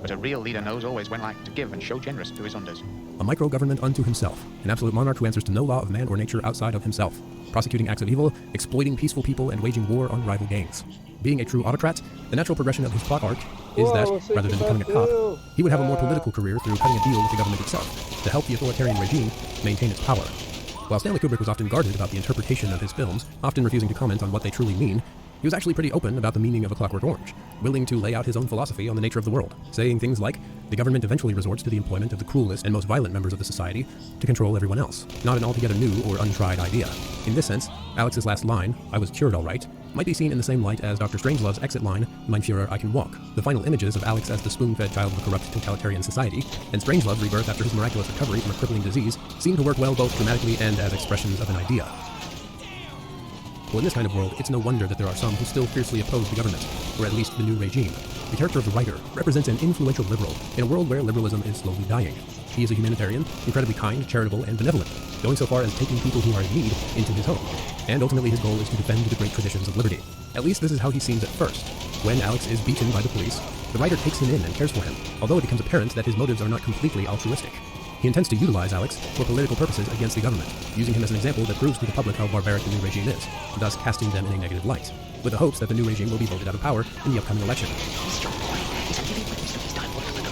But a real leader knows always when like to give and show generous to his unders. A micro-government unto himself, an absolute monarch who answers to no law of man or nature outside of himself, prosecuting acts of evil, exploiting peaceful people, and waging war on rival gangs. Being a true autocrat, the natural progression of his plot arc is that, rather than becoming a cop, he would have a more political career through cutting a deal with the government itself, to help the authoritarian regime maintain its power. While Stanley Kubrick was often guarded about the interpretation of his films, often refusing to comment on what they truly mean, he was actually pretty open about the meaning of A Clockwork Orange, willing to lay out his own philosophy on the nature of the world, saying things like, the government eventually resorts to the employment of the cruelest and most violent members of the society to control everyone else, not an altogether new or untried idea. In this sense, Alex's last line, I was cured all right, might be seen in the same light as Dr. Strangelove's exit line, Mein Führer, I can walk. The final images of Alex as the spoon-fed child of a corrupt totalitarian society, and Strangelove's rebirth after his miraculous recovery from a crippling disease, seem to work well both dramatically and as expressions of an idea. Well, in this kind of world, it's no wonder that there are some who still fiercely oppose the government, or at least the new regime. The character of the writer represents an influential liberal in a world where liberalism is slowly dying. He is a humanitarian, incredibly kind, charitable, and benevolent, going so far as taking people who are in need into his home. And ultimately his goal is to defend the great traditions of liberty. At least this is how he seems at first. When Alex is beaten by the police, the writer takes him in and cares for him, although it becomes apparent that his motives are not completely altruistic. He intends to utilize Alex for political purposes against the government, using him as an example that proves to the public how barbaric the new regime is, thus casting them in a negative light, with the hopes that the new regime will be voted out of power in the upcoming election. His strong point is that giving witness to his time will happen.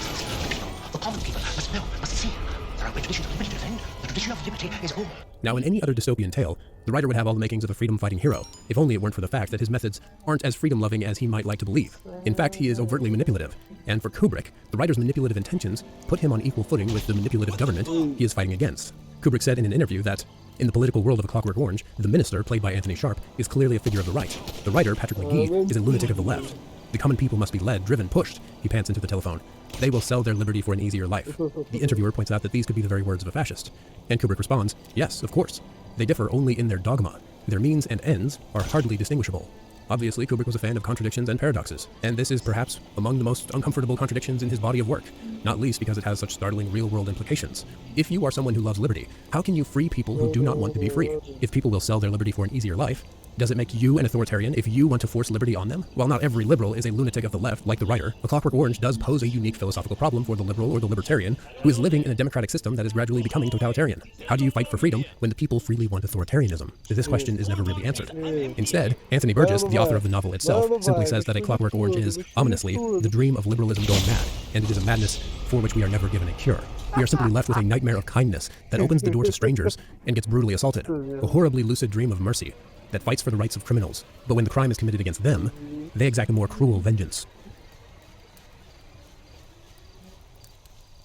The common people must know, must see. There are great traditions of liberty to defend. The tradition of liberty is all. Now, in any other dystopian tale, the writer would have all the makings of a freedom-fighting hero, if only it weren't for the fact that his methods aren't as freedom-loving as he might like to believe. In fact, he is overtly manipulative, and for Kubrick, the writer's manipulative intentions put him on equal footing with the manipulative government he is fighting against. Kubrick said in an interview that, in the political world of A Clockwork Orange, the minister, played by Anthony Sharp, is clearly a figure of the right. The writer, Patrick McGee, is a lunatic of the left. The common people must be led, driven, pushed, he pants into the telephone. They will sell their liberty for an easier life. The interviewer points out that these could be the very words of a fascist. And Kubrick responds, yes, of course. They differ only in their dogma. Their means and ends are hardly distinguishable. Obviously, Kubrick was a fan of contradictions and paradoxes, and this is perhaps among the most uncomfortable contradictions in his body of work, not least because it has such startling real-world implications. If you are someone who loves liberty, how can you free people who do not want to be free? If people will sell their liberty for an easier life, does it make you an authoritarian if you want to force liberty on them? While not every liberal is a lunatic of the left, like the writer, A Clockwork Orange does pose a unique philosophical problem for the liberal or the libertarian who is living in a democratic system that is gradually becoming totalitarian. How do you fight for freedom when the people freely want authoritarianism? This question is never really answered. Instead, Anthony Burgess, the author of the novel itself, simply says that A Clockwork Orange is, ominously, the dream of liberalism going mad, and it is a madness for which we are never given a cure. We are simply left with a nightmare of kindness that opens the door to strangers and gets brutally assaulted, a horribly lucid dream of mercy that fights for the rights of criminals, but when the crime is committed against them, they exact a more cruel vengeance.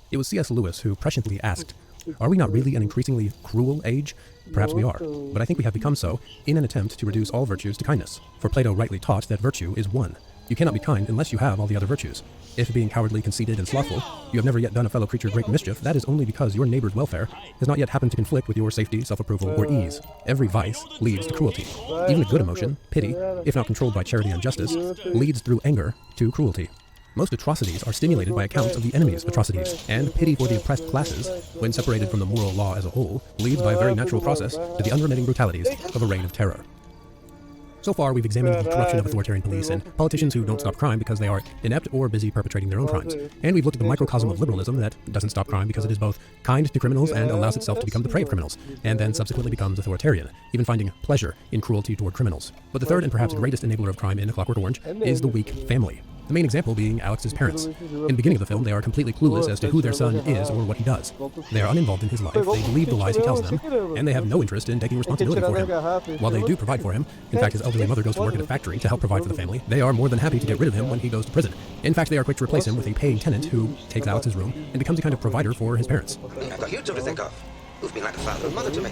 It was C.S. Lewis who presciently asked, "Are we not really an increasingly cruel age?" Perhaps we are, but I think we have become so in an attempt to reduce all virtues to kindness, for Plato rightly taught that virtue is one. You cannot be kind unless you have all the other virtues. If being cowardly, conceited, and slothful, you have never yet done a fellow creature great mischief, that is only because your neighbor's welfare has not yet happened to conflict with your safety, self-approval, or ease. Every vice leads to cruelty. Even a good emotion, pity, if not controlled by charity and justice, leads through anger to cruelty. Most atrocities are stimulated by accounts of the enemy's atrocities, and pity for the oppressed classes, when separated from the moral law as a whole, leads by a very natural process to the unremitting brutalities of a reign of terror. So far, we've examined the corruption of authoritarian police and politicians who don't stop crime because they are inept or busy perpetrating their own crimes. And we've looked at the microcosm of liberalism that doesn't stop crime because it is both kind to criminals and allows itself to become the prey of criminals, and then subsequently becomes authoritarian, even finding pleasure in cruelty toward criminals. But the third and perhaps greatest enabler of crime in A Clockwork Orange is the weak family. The main example being Alex's parents. In the beginning of the film, they are completely clueless as to who their son is or what he does. They are uninvolved in his life, they believe the lies he tells them, and they have no interest in taking responsibility for him. While they do provide for him, in fact his elderly mother goes to work at a factory to help provide for the family, they are more than happy to get rid of him when he goes to prison. In fact, they are quick to replace him with a paying tenant who takes Alex's room and becomes a kind of provider for his parents. I've got you two to think of, who've been like a father and mother to me.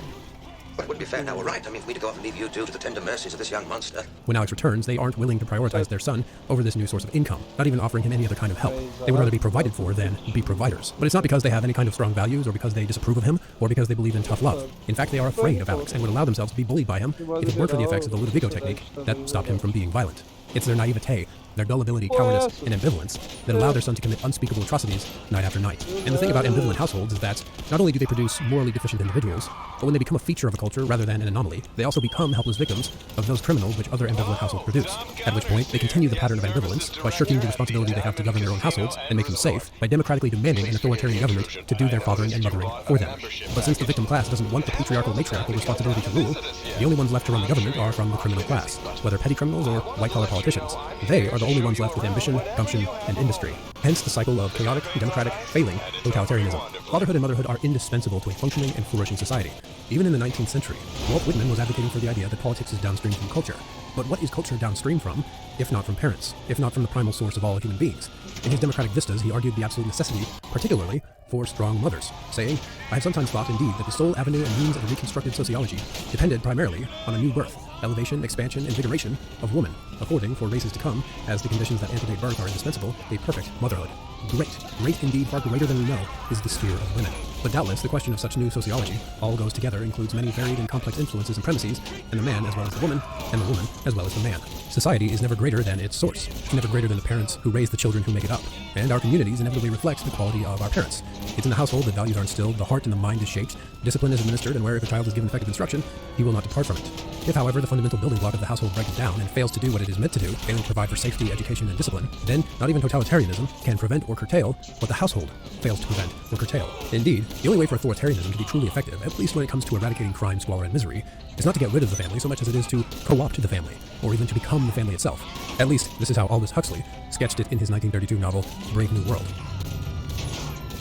Well, it wouldn't be fair now, all right? I mean, for me to go off and leave you two to the tender mercies of this young monster. When Alex returns, they aren't willing to prioritize their son over this new source of income, not even offering him any other kind of help. They would rather be provided for than be providers. But it's not because they have any kind of strong values, or because they disapprove of him, or because they believe in tough love. In fact, they are afraid of Alex and would allow themselves to be bullied by him if it weren't for the effects of the Ludovico technique that stopped him from being violent. It's their naivete, their gullibility, cowardice, and ambivalence that allow their son to commit unspeakable atrocities night after night. And the thing about ambivalent households is that not only do they produce morally deficient individuals, but when they become a feature of a culture rather than an anomaly, they also become helpless victims of those criminals which other ambivalent households produce. At which point, they continue the pattern of ambivalence by shirking the responsibility they have to govern their own households and make them safe by democratically demanding an authoritarian government to do their fathering and mothering for them. But since the victim class doesn't want the patriarchal matriarchal responsibility to rule, the only ones left to run the government are from the criminal class, whether petty criminals or white-collar politicians. They are the only ones left with ambition, gumption, and industry. Hence the cycle of chaotic, democratic, failing totalitarianism. Fatherhood and motherhood are indispensable to a functioning and flourishing society. Even in the 19th century, Walt Whitman was advocating for the idea that politics is downstream from culture. But what is culture downstream from, if not from parents, if not from the primal source of all human beings? In his democratic vistas, he argued the absolute necessity, particularly for strong mothers, saying, "I have sometimes thought, indeed, that the sole avenue and means of a reconstructed sociology depended primarily on a new birth, elevation, expansion, invigoration of woman, affording for races to come, as the conditions that antedate birth are indispensable, a perfect motherhood." Great indeed, far greater than we know, is the sphere of women. But doubtless, the question of such new sociology all goes together, includes many varied and complex influences and premises, and the man as well as the woman, and the woman as well as the man. Society is never greater than its source. It's never greater than the parents who raise the children who make it up. And our communities inevitably reflect the quality of our parents. It's in the household that values are instilled, the heart and the mind is shaped, discipline is administered, and where if a child is given effective instruction, he will not depart from it. If, however, the fundamental building block of the household breaks down and fails to do what it is meant to do, failing to provide for safety, education, and discipline, then not even totalitarianism can prevent or curtail what the household fails to prevent or curtail. Indeed, the only way for authoritarianism to be truly effective, at least when it comes to eradicating crime, squalor, and misery, is not to get rid of the family so much as it is to co-opt the family, or even to become the family itself. At least, this is how Aldous Huxley sketched it in his 1932 novel, Brave New World.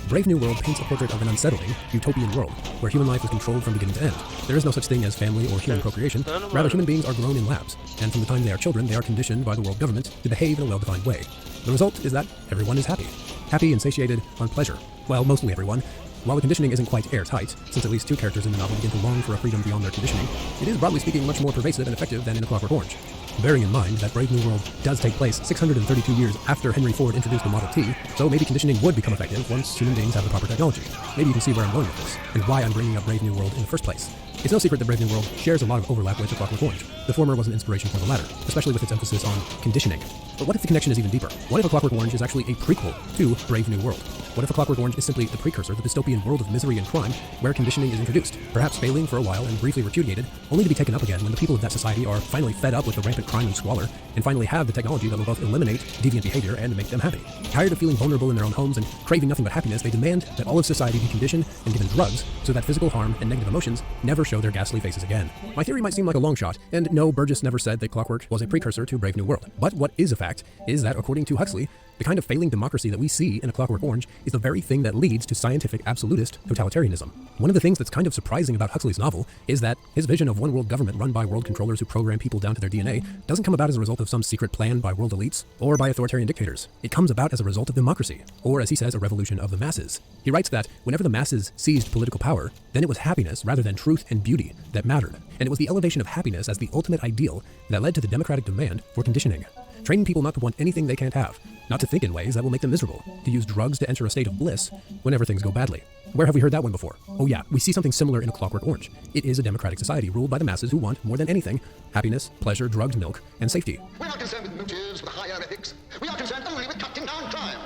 Brave New World paints a portrait of an unsettling, utopian world, where human life is controlled from beginning to end. There is no such thing as family or human procreation. Rather, human beings are grown in labs, and from the time they are children, they are conditioned by the world government to behave in a well-defined way. The result is that everyone is happy. Happy and satiated on pleasure. Well, mostly everyone. While the conditioning isn't quite airtight, since at least two characters in the novel begin to long for a freedom beyond their conditioning, it is, broadly speaking, much more pervasive and effective than in A Clockwork Orange. Bearing in mind that Brave New World does take place 632 years after Henry Ford introduced the Model T, so maybe conditioning would become effective once human beings have the proper technology. Maybe you can see where I'm going with this, and why I'm bringing up Brave New World in the first place. It's no secret that Brave New World shares a lot of overlap with A Clockwork Orange. The former was an inspiration for the latter, especially with its emphasis on conditioning. But what if the connection is even deeper? What if A Clockwork Orange is actually a prequel to Brave New World? What if A Clockwork Orange is simply the precursor, the dystopian world of misery and crime, where conditioning is introduced, perhaps failing for a while and briefly repudiated, only to be taken up again when the people of that society are finally fed up with the rampant crime and squalor, and finally have the technology that will both eliminate deviant behavior and make them happy. Tired of feeling vulnerable in their own homes and craving nothing but happiness, they demand that all of society be conditioned and given drugs so that physical harm and negative emotions never show their ghastly faces again. My theory might seem like a long shot, and no, Burgess never said that Clockwork was a precursor to Brave New World. But what is a fact is that, according to Huxley, the kind of failing democracy that we see in A Clockwork Orange is the very thing that leads to scientific absolutist totalitarianism. One of the things that's kind of surprising about Huxley's novel is that his vision of one world government run by world controllers who program people down to their DNA doesn't come about as a result of some secret plan by world elites or by authoritarian dictators. It comes about as a result of democracy, or as he says, a revolution of the masses. He writes that whenever the masses seized political power, then it was happiness rather than truth and beauty that mattered, and it was the elevation of happiness as the ultimate ideal that led to the democratic demand for conditioning. Training people not to want anything they can't have, not to think in ways that will make them miserable, to use drugs to enter a state of bliss whenever things go badly. Where have we heard that one before? Oh yeah, we see something similar in A Clockwork Orange. It is a democratic society ruled by the masses who want, more than anything, happiness, pleasure, drugged milk, and safety. We're not concerned with motives, with higher ethics. We are concerned only with cutting down crime.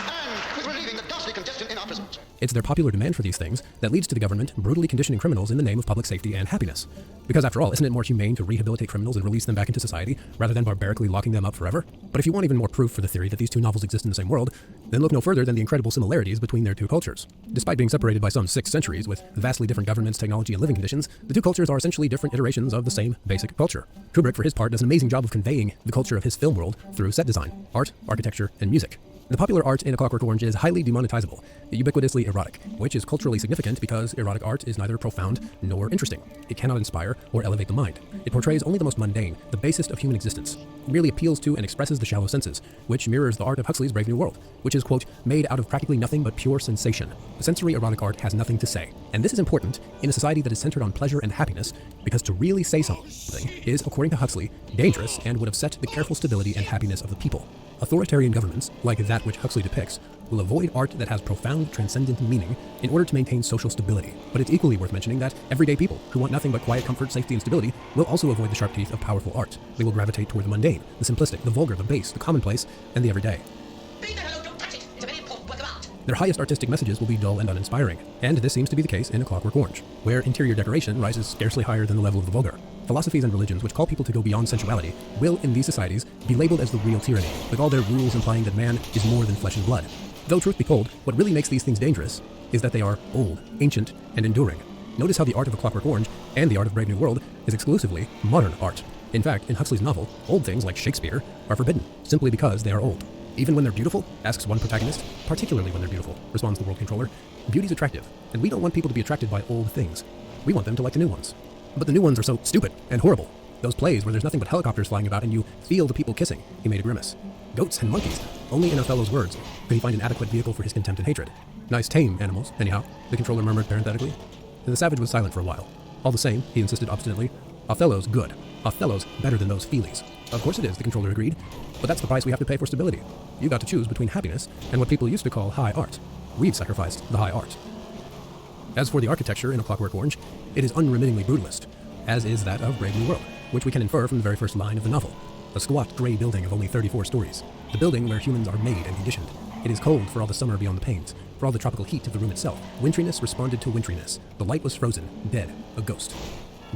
And with relieving the ghastly congestion in our prisons. It's their popular demand for these things that leads to the government brutally conditioning criminals in the name of public safety and happiness. Because after all, isn't it more humane to rehabilitate criminals and release them back into society rather than barbarically locking them up forever? But if you want even more proof for the theory that these two novels exist in the same world, then look no further than the incredible similarities between their two cultures. Despite being separated by some 6 centuries with vastly different governments, technology, and living conditions, the two cultures are essentially different iterations of the same basic culture. Kubrick, for his part, does an amazing job of conveying the culture of his film world through set design, art, architecture, and music. The popular art in A Clockwork Orange is highly demonetizable, ubiquitously erotic, which is culturally significant because erotic art is neither profound nor interesting. It cannot inspire or elevate the mind. It portrays only the most mundane, the basest of human existence. It merely appeals to and expresses the shallow senses, which mirrors the art of Huxley's Brave New World, which is, quote, made out of practically nothing but pure sensation. The sensory erotic art has nothing to say. And this is important in a society that is centered on pleasure and happiness, because to really say something is, according to Huxley, dangerous and would upset the careful stability and happiness of the people. Authoritarian governments, like that which Huxley depicts, will avoid art that has profound, transcendent meaning in order to maintain social stability. But it's equally worth mentioning that everyday people who want nothing but quiet, comfort, safety, and stability will also avoid the sharp teeth of powerful art. They will gravitate toward the mundane, the simplistic, the vulgar, the base, the commonplace, and the everyday. Their highest artistic messages will be dull and uninspiring, and this seems to be the case in A Clockwork Orange, where interior decoration rises scarcely higher than the level of the vulgar. Philosophies and religions which call people to go beyond sensuality will, in these societies, be labeled as the real tyranny, with all their rules implying that man is more than flesh and blood. Though, truth be told, what really makes these things dangerous is that they are old, ancient, and enduring. Notice how the art of A Clockwork Orange and the art of Brave New World is exclusively modern art. In fact, in Huxley's novel, old things like Shakespeare are forbidden, simply because they are old. Even when they're beautiful, asks one protagonist, particularly when they're beautiful, responds the world controller, beauty's attractive, and we don't want people to be attracted by old things. We want them to like the new ones. But the new ones are so stupid and horrible. Those plays where there's nothing but helicopters flying about and you feel the people kissing. He made a grimace. Goats and monkeys. Only in Othello's words could he find an adequate vehicle for his contempt and hatred. Nice tame animals, anyhow, the controller murmured parenthetically. And the savage was silent for a while. All the same, he insisted obstinately, Othello's good. Othello's better than those feelies. Of course it is, the controller agreed. But that's the price we have to pay for stability. You got to choose between happiness and what people used to call high art. We've sacrificed the high art. As for the architecture in A Clockwork Orange, it is unremittingly brutalist, as is that of Brave New World, which we can infer from the very first line of the novel. A squat, gray building of only 34 stories. The building where humans are made and conditioned. It is cold for all the summer beyond the panes, for all the tropical heat of the room itself. Wintriness responded to wintriness. The light was frozen, dead, a ghost.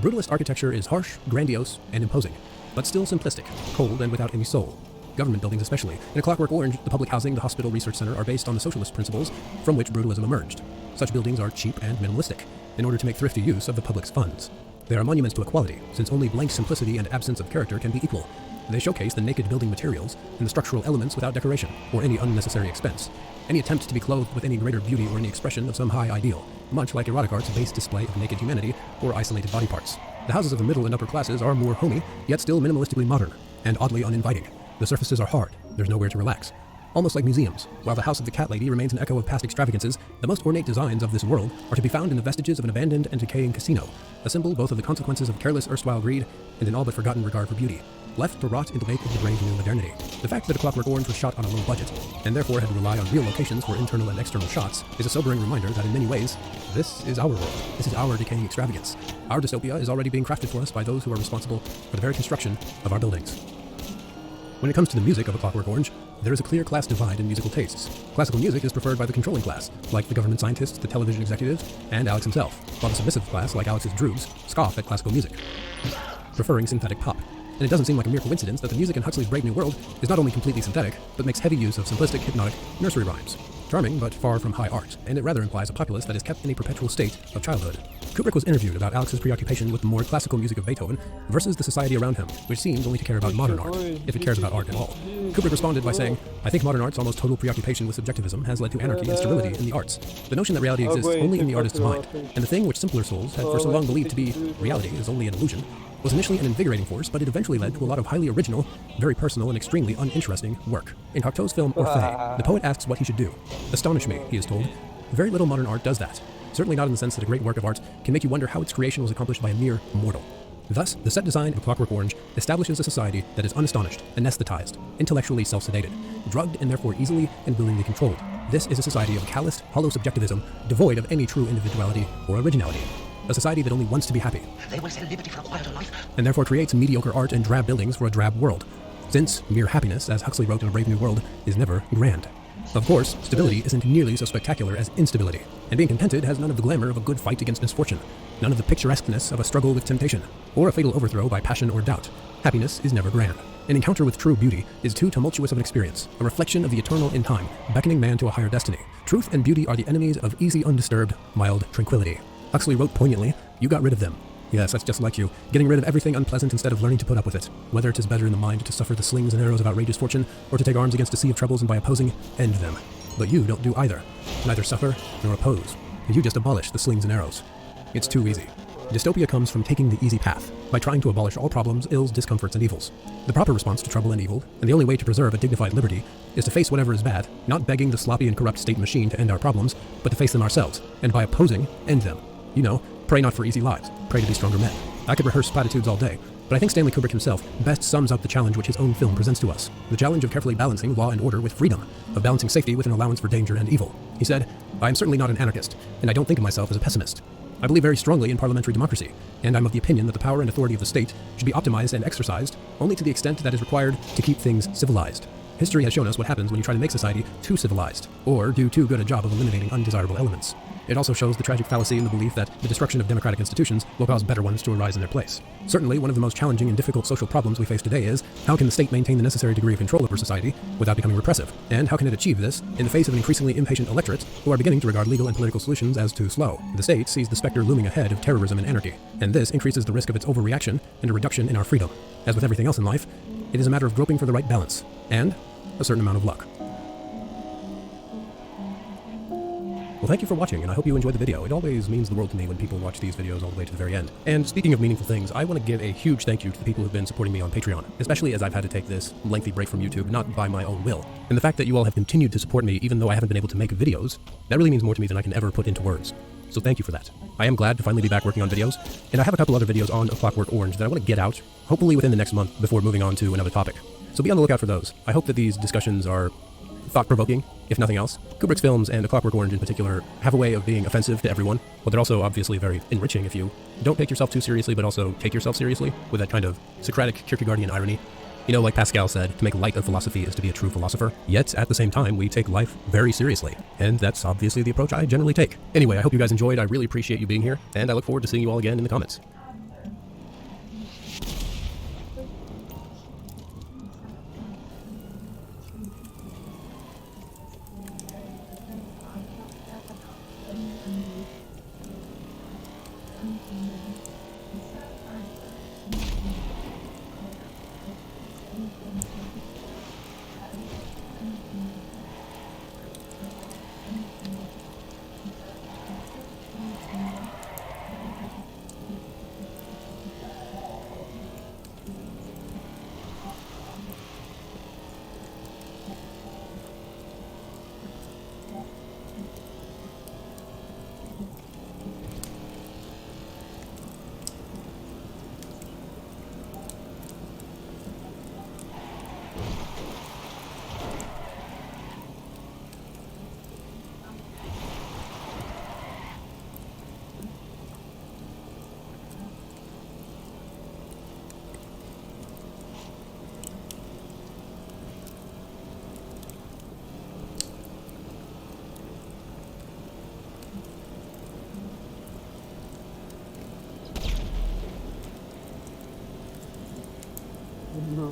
Brutalist architecture is harsh, grandiose, and imposing, but still simplistic, cold, and without any soul. Government buildings especially. In A Clockwork Orange, the public housing, the hospital research center are based on the socialist principles from which brutalism emerged. Such buildings are cheap and minimalistic, in order to make thrifty use of the public's funds. They are monuments to equality, since only blank simplicity and absence of character can be equal. They showcase the naked building materials and the structural elements without decoration, or any unnecessary expense. Any attempt to be clothed with any greater beauty or any expression of some high ideal, much like erotic art's base display of naked humanity or isolated body parts. The houses of the middle and upper classes are more homey, yet still minimalistically modern, and oddly uninviting. The surfaces are hard, there's nowhere to relax. almost like museums. While the house of the cat lady remains an echo of past extravagances, the most ornate designs of this world are to be found in the vestiges of an abandoned and decaying casino, a symbol both of the consequences of careless erstwhile greed and an all but forgotten regard for beauty, left to rot in the wake of the brave new modernity. The fact that A Clockwork Orange was shot on a low budget, and therefore had to rely on real locations for internal and external shots, is a sobering reminder that in many ways, this is our world. This is our decaying extravagance. Our dystopia is already being crafted for us by those who are responsible for the very construction of our buildings. When it comes to the music of A Clockwork Orange, there is a clear class divide in musical tastes. Classical music is preferred by the controlling class, like the government scientists, the television executives, and Alex himself, while the submissive class, like Alex's droogs, scoff at classical music, preferring synthetic pop. And it doesn't seem like a mere coincidence that the music in Huxley's Brave New World is not only completely synthetic, but makes heavy use of simplistic, hypnotic nursery rhymes. Charming, but far from high art, and it rather implies a populace that is kept in a perpetual state of childhood. Kubrick was interviewed about Alex's preoccupation with the more classical music of Beethoven versus the society around him, which seems only to care about modern art, if it cares about art at all. Kubrick responded by saying, "I think modern art's almost total preoccupation with subjectivism has led to anarchy and sterility in the arts. The notion that reality exists only in the artist's mind, and the thing which simpler souls had for so long believed to be reality is only an illusion, was initially an invigorating force, but it eventually led to a lot of highly original, very personal, and extremely uninteresting work." In Cocteau's film Orphée, the poet asks what he should do. "Astonish me," he is told. Very little modern art does that. Certainly not in the sense that a great work of art can make you wonder how its creation was accomplished by a mere mortal. Thus, the set design of A Clockwork Orange establishes a society that is unastonished, anesthetized, intellectually self-sedated, drugged and therefore easily and willingly controlled. This is a society of calloused, hollow subjectivism, devoid of any true individuality or originality. A society that only wants to be happy. They will sell liberty for a quieter life. And therefore creates mediocre art and drab buildings for a drab world. Since mere happiness, as Huxley wrote in A Brave New World, is never grand. Of course, stability isn't nearly so spectacular as instability, and being contented has none of the glamour of a good fight against misfortune, none of the picturesqueness of a struggle with temptation, or a fatal overthrow by passion or doubt. Happiness is never grand. An encounter with true beauty is too tumultuous of an experience, a reflection of the eternal in time, beckoning man to a higher destiny. Truth and beauty are the enemies of easy, undisturbed, mild tranquility. Huxley wrote poignantly, "You got rid of them." Yes, that's just like you, getting rid of everything unpleasant instead of learning to put up with it. Whether it is better in the mind to suffer the slings and arrows of outrageous fortune, or to take arms against a sea of troubles and by opposing, end them. But you don't do either. Neither suffer nor oppose. You just abolish the slings and arrows. It's too easy. Dystopia comes from taking the easy path, by trying to abolish all problems, ills, discomforts, and evils. The proper response to trouble and evil, and the only way to preserve a dignified liberty, is to face whatever is bad, not begging the sloppy and corrupt state machine to end our problems, but to face them ourselves, and by opposing, end them. You know, pray not for easy lives, pray to be stronger men. I could rehearse platitudes all day, but I think Stanley Kubrick himself best sums up the challenge which his own film presents to us. The challenge of carefully balancing law and order with freedom, of balancing safety with an allowance for danger and evil. He said, "I am certainly not an anarchist, and I don't think of myself as a pessimist. I believe very strongly in parliamentary democracy, and I'm of the opinion that the power and authority of the state should be optimized and exercised only to the extent that is required to keep things civilized. History has shown us what happens when you try to make society too civilized, or do too good a job of eliminating undesirable elements. It also shows the tragic fallacy in the belief that the destruction of democratic institutions will cause better ones to arise in their place. Certainly, one of the most challenging and difficult social problems we face today is, how can the state maintain the necessary degree of control over society without becoming repressive? And how can it achieve this in the face of an increasingly impatient electorate who are beginning to regard legal and political solutions as too slow? The state sees the specter looming ahead of terrorism and anarchy, and this increases the risk of its overreaction and a reduction in our freedom. As with everything else in life, it is a matter of groping for the right balance, and a certain amount of luck. Well, thank you for watching, and I hope you enjoyed the video. It always means the world to me when people watch these videos all the way to the very end. And speaking of meaningful things, I want to give a huge thank you to the people who've been supporting me on Patreon, especially as I've had to take this lengthy break from YouTube, not by my own will. And the fact that you all have continued to support me even though I haven't been able to make videos, that really means more to me than I can ever put into words. So thank you for that. I am glad to finally be back working on videos, and I have a couple other videos on A Clockwork Orange that I want to get out, hopefully within the next month before moving on to another topic. So be on the lookout for those. I hope that these discussions are thought-provoking, if nothing else. Kubrick's films, and A Clockwork Orange in particular, have a way of being offensive to everyone, but they're also obviously very enriching if you don't take yourself too seriously, but also take yourself seriously, with that kind of Socratic, Kierkegaardian irony. You know, like Pascal said, to make light of philosophy is to be a true philosopher. Yet, at the same time, we take life very seriously. And that's obviously the approach I generally take. Anyway, I hope you guys enjoyed. I really appreciate you being here, and I look forward to seeing you all again in the comments. No.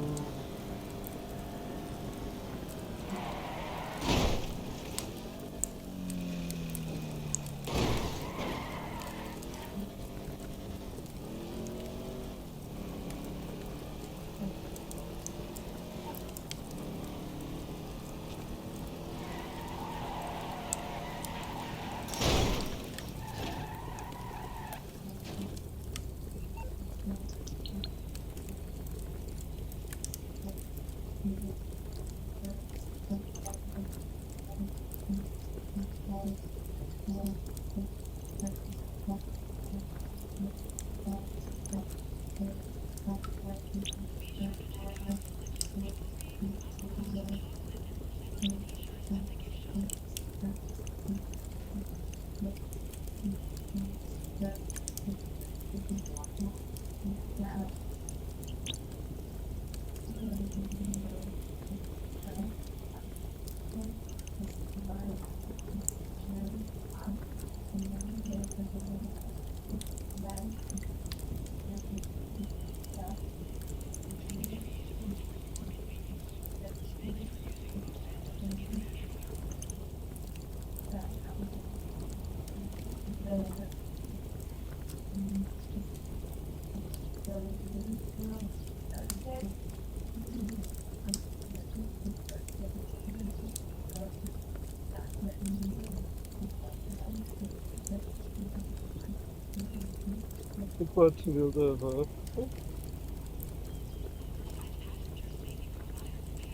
Enquanto eu dava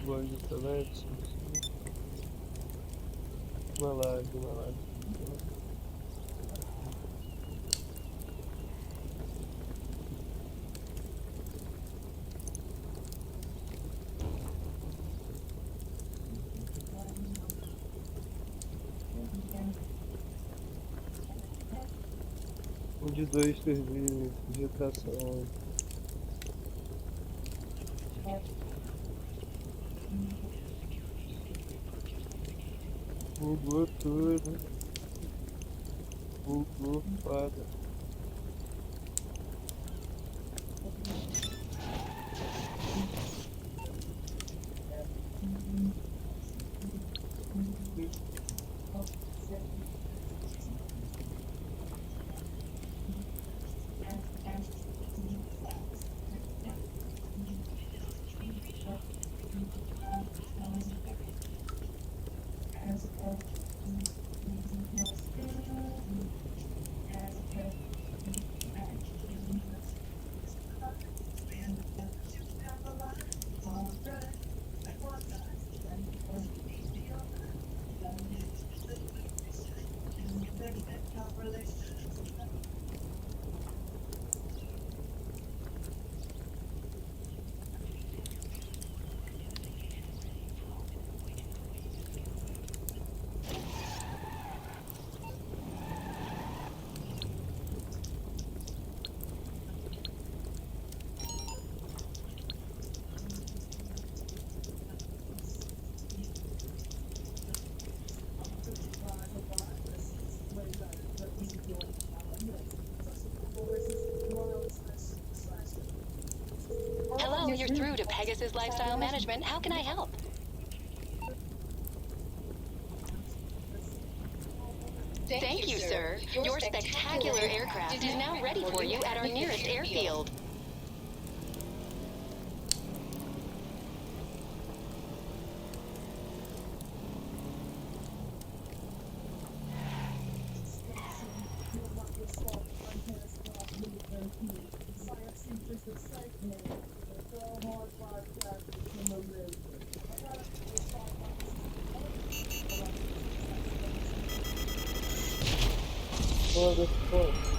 banho de talento, uma live, uma live. Um de dois servir de atração. Bugou tudo. Bugou foda. Hello, you're through to Pegasus Lifestyle Management. How can I help? Thank you, sir. Your spectacular aircraft is now ready for you at our nearest airfield. Foda, foda.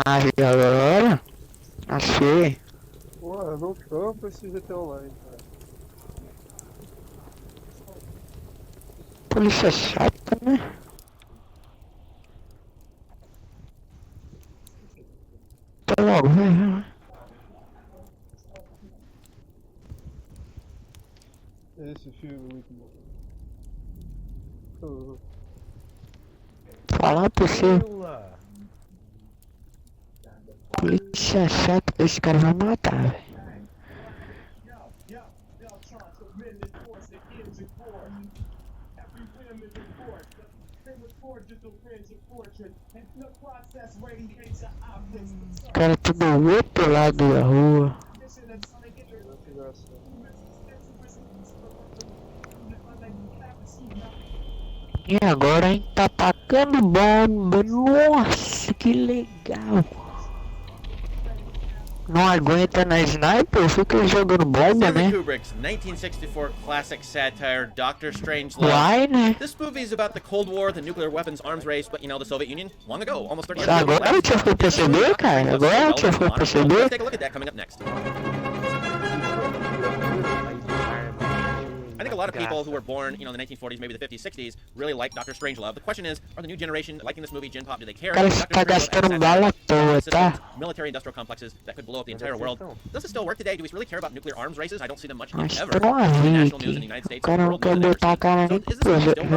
Ah, e agora? Achei. Porra, não campo esse GT Online, cara. Polícia chata, né? Tá logo, velho. Esse filme é muito bom. Falar pra você. Polícia chata, esse cara vai matar, velho. O cara é tudo outro lado da rua. E agora a gente tá atacando bomba. Nossa, que legal. Não aguenta na sniper, fica jogando bomba, Stanley né? Kubrick's 1964 classic satire, Doctor Strangelove. Why, né? This movie is about the Cold War, the nuclear weapons arms race, but you know, the Soviet Union, long ago, almost 30 years ago. Agora eu tinha foi perceber, cara. Agora eu tinha foi perceber. Let's take a look at that coming up next. I think a lot of people who were born, you know, in the 1940s, maybe the 50s, 60s, really like Doctor Strangelove. The question is, are the new generation liking this movie, Gen Pop? Do they care? Cara, tá gastando bala à toa, tá? Military industrial complexes that could blow up the entire world. Does this still work today? Do we really care about nuclear arms races? I don't see them much Acho ever. que não é National news in the United O States. cara não quer botar a cara nem pro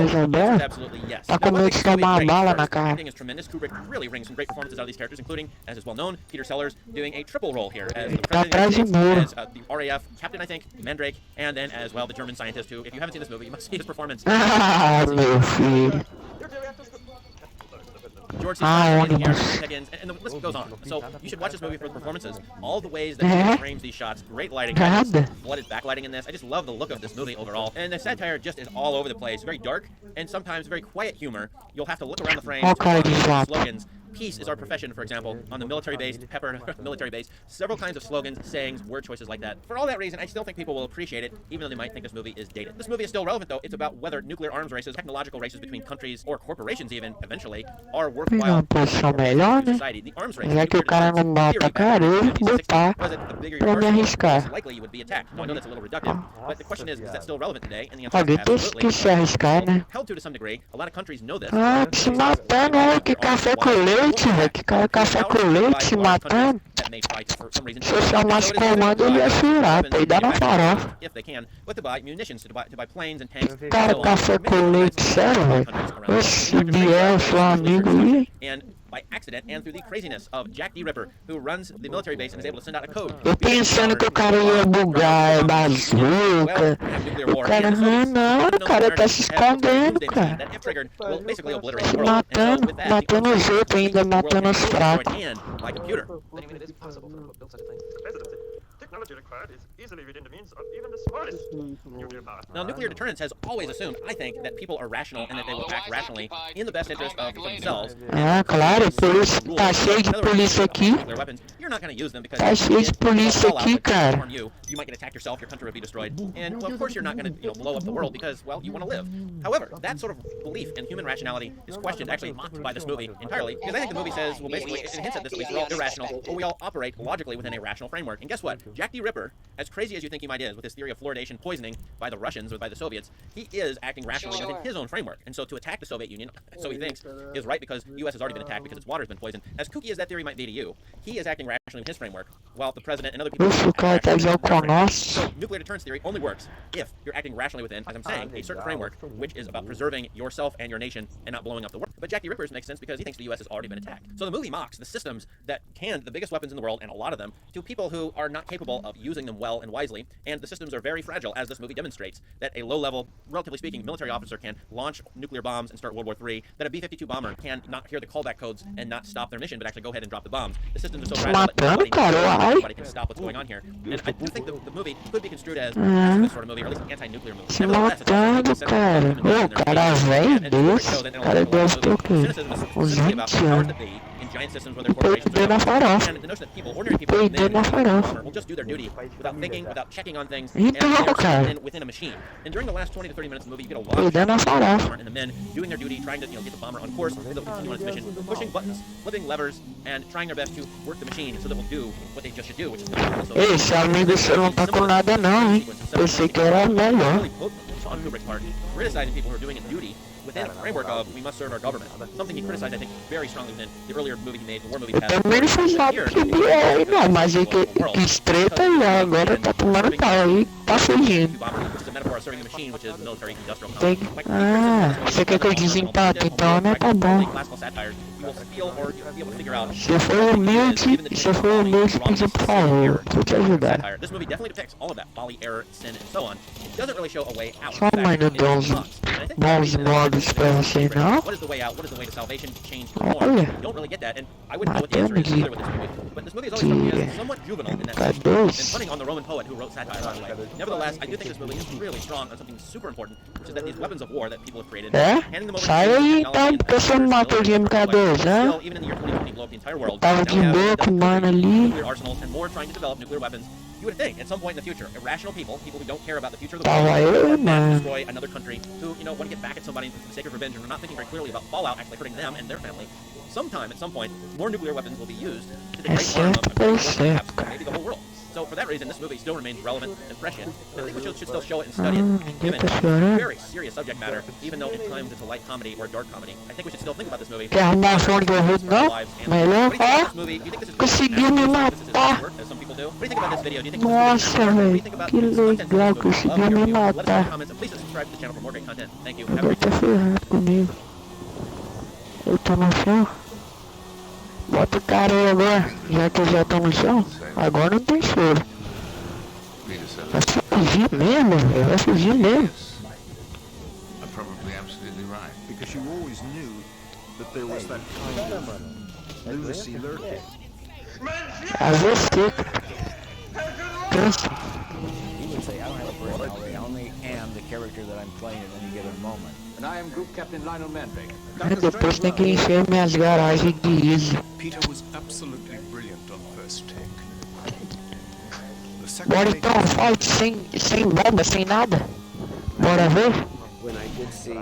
Jezabel. Absolutely yes. Tá com medo de tomar uma bala na cara. Is tremendous. Kubrick really brings some great performances out of these characters, including, as is well known, Peter Sellers doing a triple role here as the president of the United States, as the RAF captain, I think, Mandrake, and then as well the German scientist who, if you haven't seen this movie, you must see his performance. Ah, meu filho. George C. And the list goes on. So you should watch this movie for the performances. All the ways that he frames these shots, great lighting, flooded backlighting in this. I just love the look of this movie overall. And the satire just is all over the place. Very dark and sometimes very quiet humor. You'll have to look around the frame to slogans. Peace is our profession, for example, on the military-based, Pepper military base. Several kinds of slogans, sayings, word choices like that. For all that reason, I still think people will appreciate it, even though they might think this movie is dated. This movie is still relevant, though. It's about whether nuclear arms races, technological races between countries, or corporations even, eventually, are worthwhile for society. The arms race, Já que o cara não bota a cara, eu vou botar pra me arriscar. likely you would be attacked. Now, I know that's a little reductive, but the question is that still relevant today? And the answer is Alguém tem absolutely. que se arriscar, né? Held to some degree. A lot of countries know this. Ah, se matando, olha que café com leite, velho. Que cara café com leite se matando. Se eu chamasse comando, ele ia furar, peidar na farofa. If they can, but to buy munitions, to buy planes and tanks. Cara, café com leite, sério, velho. Esse Biel, seu amigo aí. And by accident and through the craziness of Jack the Ripper, who runs the military base and is able to send out a code. Eu pensando que o cara ia bugar, bazuca. O cara, não, o cara tá se escondendo, cara. Matando os outros ainda, matando os fracos. By computer. Technology required is easily within the means of even the smartest nuclear power. Now, nuclear deterrence has always assumed, I think, that people are rational and that they will act rationally in the best interest of themselves. Ah, claro, polícia, tá cheio de polícia aqui. you're not going to use them because Tá cheio de polícia aqui, cara. you might get attacked yourself, your country would be destroyed, and well, of course you're not going to blow up the world because, well, you want to live. However, that sort of belief in human rationality is questioned, actually mocked by this movie entirely, because I think the movie says, well, basically, it hints at this, at least, we're all irrational, but we all operate logically within a rational framework. And guess what? Jack D. Ripper, as crazy as you think he might is with his theory of fluoridation poisoning by the Russians or by the Soviets, he is acting rationally within his own framework. And so to attack the Soviet Union, so he thinks, is right because the U.S. has already been attacked because its water has been poisoned. As kooky as that theory might be to you, he is acting rationally with his framework, while the president and other people... Uf, o cara tá já com nós. So nuclear deterrence theory only works if you're acting rationally within, as I'm saying, a certain framework, which is about preserving yourself and your nation and not blowing up the world. But Jack D. Ripper's makes sense because he thinks the U.S. has already been attacked. So the movie mocks the systems that hand the biggest weapons in the world, and a lot of them, to people who are not capable of using them well and wisely, and the systems are very fragile, as this movie demonstrates, that a low-level, relatively speaking, military officer can launch nuclear bombs and start World War III, that a B-52 bomber can not hear the callback codes and not stop their mission, but actually go ahead and drop the bombs. The systems are so fragile that nobody can stop what's going on here. And I do think the movie could be construed as a pacifist sort of movie, or at least an anti-nuclear movie. Se matando, cara. Ô, cara velho desse. Cara deve ter o quê? Uns 20 anos. Giant systems where their corporations Peidou na farofa. and the notion that people, ordinary people, Peidou na farofa. will just do their duty without thinking, without checking on things, Então, and cara. within a machine. And during the last 20 to 30 minutes of the movie, you get a lot Peidou na farofa. and the men doing their duty, trying to get the bomber on course, so that will continue on its mission, pushing buttons, flipping levers, and trying their best to work the machine so that will do what they just should do, which is Ei, seu amigo, você não tá com nada não, hein? Pensei que era melhor. on Kubrick's part, criticizing people who are doing a duty within a framework of we must serve our government. Something he criticized, I think, very strongly within the earlier movie he made, the war movie he had. Também não faz nada que aí não, mas ele quis treta e agora tá tomando pau aí, tá fugindo. Tem... Ah, você quer que eu desempate então, né? Tá bom. Se for humilde, pedir por favor, vou te ajudar. This movie definitely depicts all of that folly, error, sin, and so on. It doesn't really show a way out. Só mãe não deu uns bons modos pra você, não? What is the way out? What is the way to salvation, change, reform? You don't really get that, and I wouldn't know what the answer is either with this movie. But this movie is always struck me as somewhat juvenile in that sense, and punning on the Roman poet who wrote satire, by the way. Nevertheless, I do think this movie is really strong on something super important, which is that these weapons of war that people have created, handing them over Sai aí então, pessoal do Mato de MK2, né? even in the year 2020, blow up the entire world. Tava de boa com o mano ali. Nuclear arsenals and more trying to develop nuclear weapons. You would think at some point in the future, irrational people who don't care about the future of the Tava world, eu, want to mano. destroy another country, who want to get back at somebody for the sake of revenge and are not thinking very clearly about fallout actually hurting them and their family. Sometime, at some point, more nuclear weapons will be used to the great harm of perhaps maybe the whole world. So for that reason, this movie still remains relevant and prescient. I think we should still show it and study it, given its very serious subject matter, even though at times it's a light comedy or a dark comedy. I think we should still think about this movie. Quer arrumar um som de ouvido, não? Melhor, ó. Conseguiu me matar. Nossa, velho. Que legal, conseguiu me matar. Agora tá ferrado comigo. Eu tô no chão. Bota o cara aí agora, já que eu já tô no chão. Agora não tem choro. Vai fugir mesmo, velho. Vai fugir mesmo. I'm probably absolutely right. Because you always knew that there was that kind of lunacy lurking. A você, cansa. He would say, I don't have a personality, I only am the character that I'm playing at any given moment. And I am Group Captain Lionel Manvig. Depois tem que encher minhas garagens de Easy. Peter was absolutely brilliant on first take. Bora então, fight sem bomba, sem nada. Bora ver? When I did see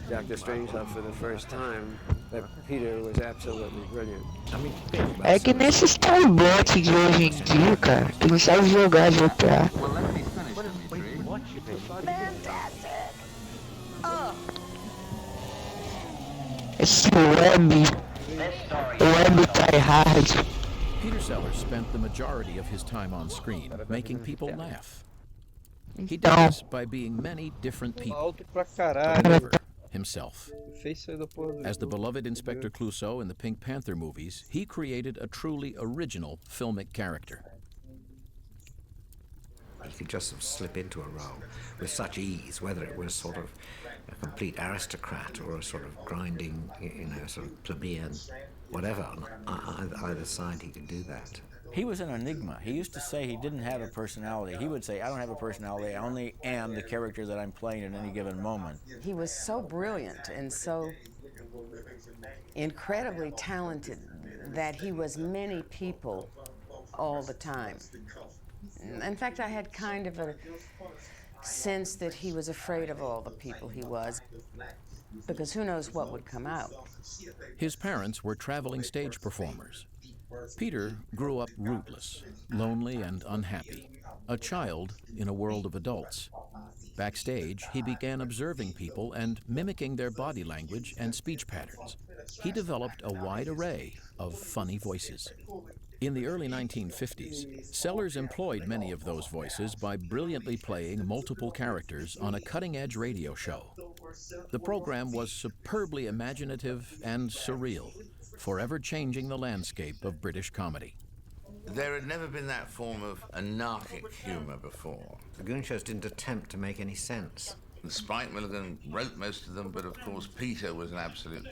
Dr. Strangelove for the first time, that Peter was absolutely brilliant. É que nesses bot de hoje em dia, cara, que não sabe jogar GTA. Esse web tryhard. Peter Sellers spent the majority of his time on screen making people laugh. He did this by being many different people. However, himself. As the beloved Inspector Clouseau in the Pink Panther movies, he created a truly original filmic character. He could just sort of slip into a role with such ease, whether it was sort of a complete aristocrat or a sort of grinding, sort of plebeian, whatever. On either side, he could do that. He was an enigma. He used to say he didn't have a personality. He would say, I don't have a personality, I only am the character that I'm playing at any given moment. He was so brilliant and so incredibly talented that he was many people all the time. In fact, I had kind of a sense that he was afraid of all the people he was, because who knows what would come out. His parents were traveling stage performers. Peter grew up rootless, lonely and unhappy, a child in a world of adults. Backstage, he began observing people and mimicking their body language and speech patterns. He developed a wide array of funny voices. In the early 1950s, Sellers employed many of those voices by brilliantly playing multiple characters on a cutting-edge radio show. The program was superbly imaginative and surreal, forever changing the landscape of British comedy. There had never been that form of anarchic humour before. The Goon shows didn't attempt to make any sense. Spike Milligan wrote most of them, but of course Peter was an absolute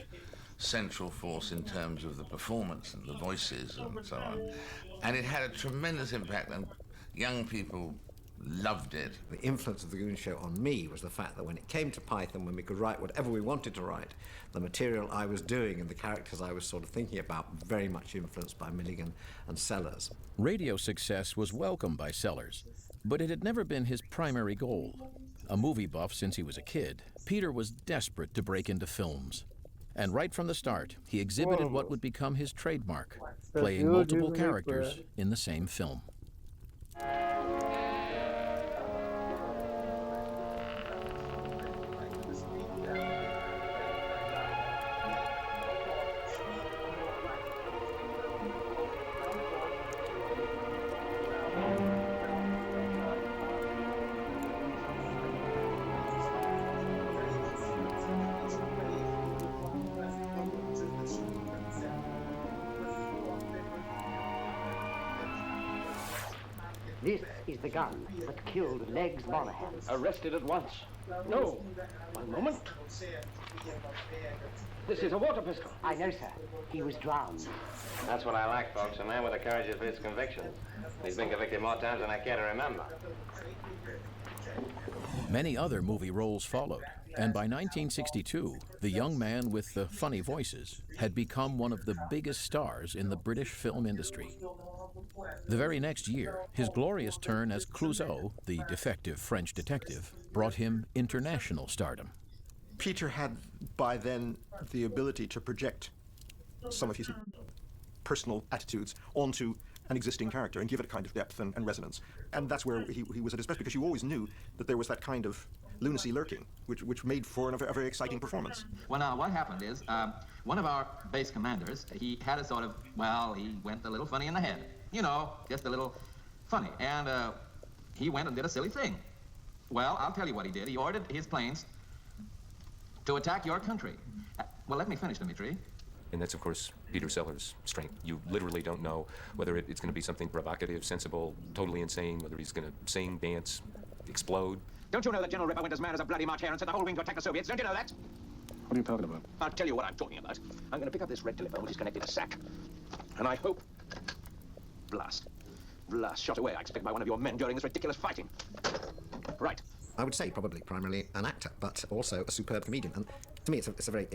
central force in terms of the performance and the voices and so on. And it had a tremendous impact, and young people loved it. The influence of the Goon Show on me was the fact that when it came to Python, when we could write whatever we wanted to write, the material I was doing and the characters I was sort of thinking about very much influenced by Milligan and Sellers. Radio success was welcomed by Sellers, but it had never been his primary goal. A movie buff since he was a kid, Peter was desperate to break into films. And right from the start, he exhibited what would become his trademark, playing multiple characters in the same film. This is the gun that killed Legs Monahan. Arrested at once. No. One moment. This is a water pistol. I know, sir. He was drowned. That's what I like, folks. A man with the courage of his convictions. He's been convicted more times than I care to remember. Many other movie roles followed, and by 1962, the young man with the funny voices had become one of the biggest stars in the British film industry. The very next year, his glorious turn as Clouseau, the defective French detective, brought him international stardom. Peter had, by then, the ability to project some of his personal attitudes onto an existing character and give it a kind of depth and resonance. And that's where he was at his best, because you always knew that there was that kind of lunacy lurking, which made for a very exciting performance. Well, now, what happened is, one of our base commanders, he had a sort of, well, he went a little funny in the head. You know, just a little funny. And he went and did a silly thing. Well, I'll tell you what he did. He ordered his planes to attack your country. Well, let me finish, Dimitri. And that's, of course, Peter Sellers' strength. You literally don't know whether it's going to be something provocative, sensible, totally insane, whether he's going to sing, dance, explode. Don't you know that General Ripper went as mad as a bloody March hare and sent the whole wing to attack the Soviets? Don't you know that? What are you talking about? I'll tell you what I'm talking about. I'm going to pick up this red telephone, which is connected to SAC. And I hope... Blast. Blast. Shot away, I expect, by one of your men during this ridiculous fighting. Right. I would say probably primarily an actor, but also a superb comedian. And to me, it's a very...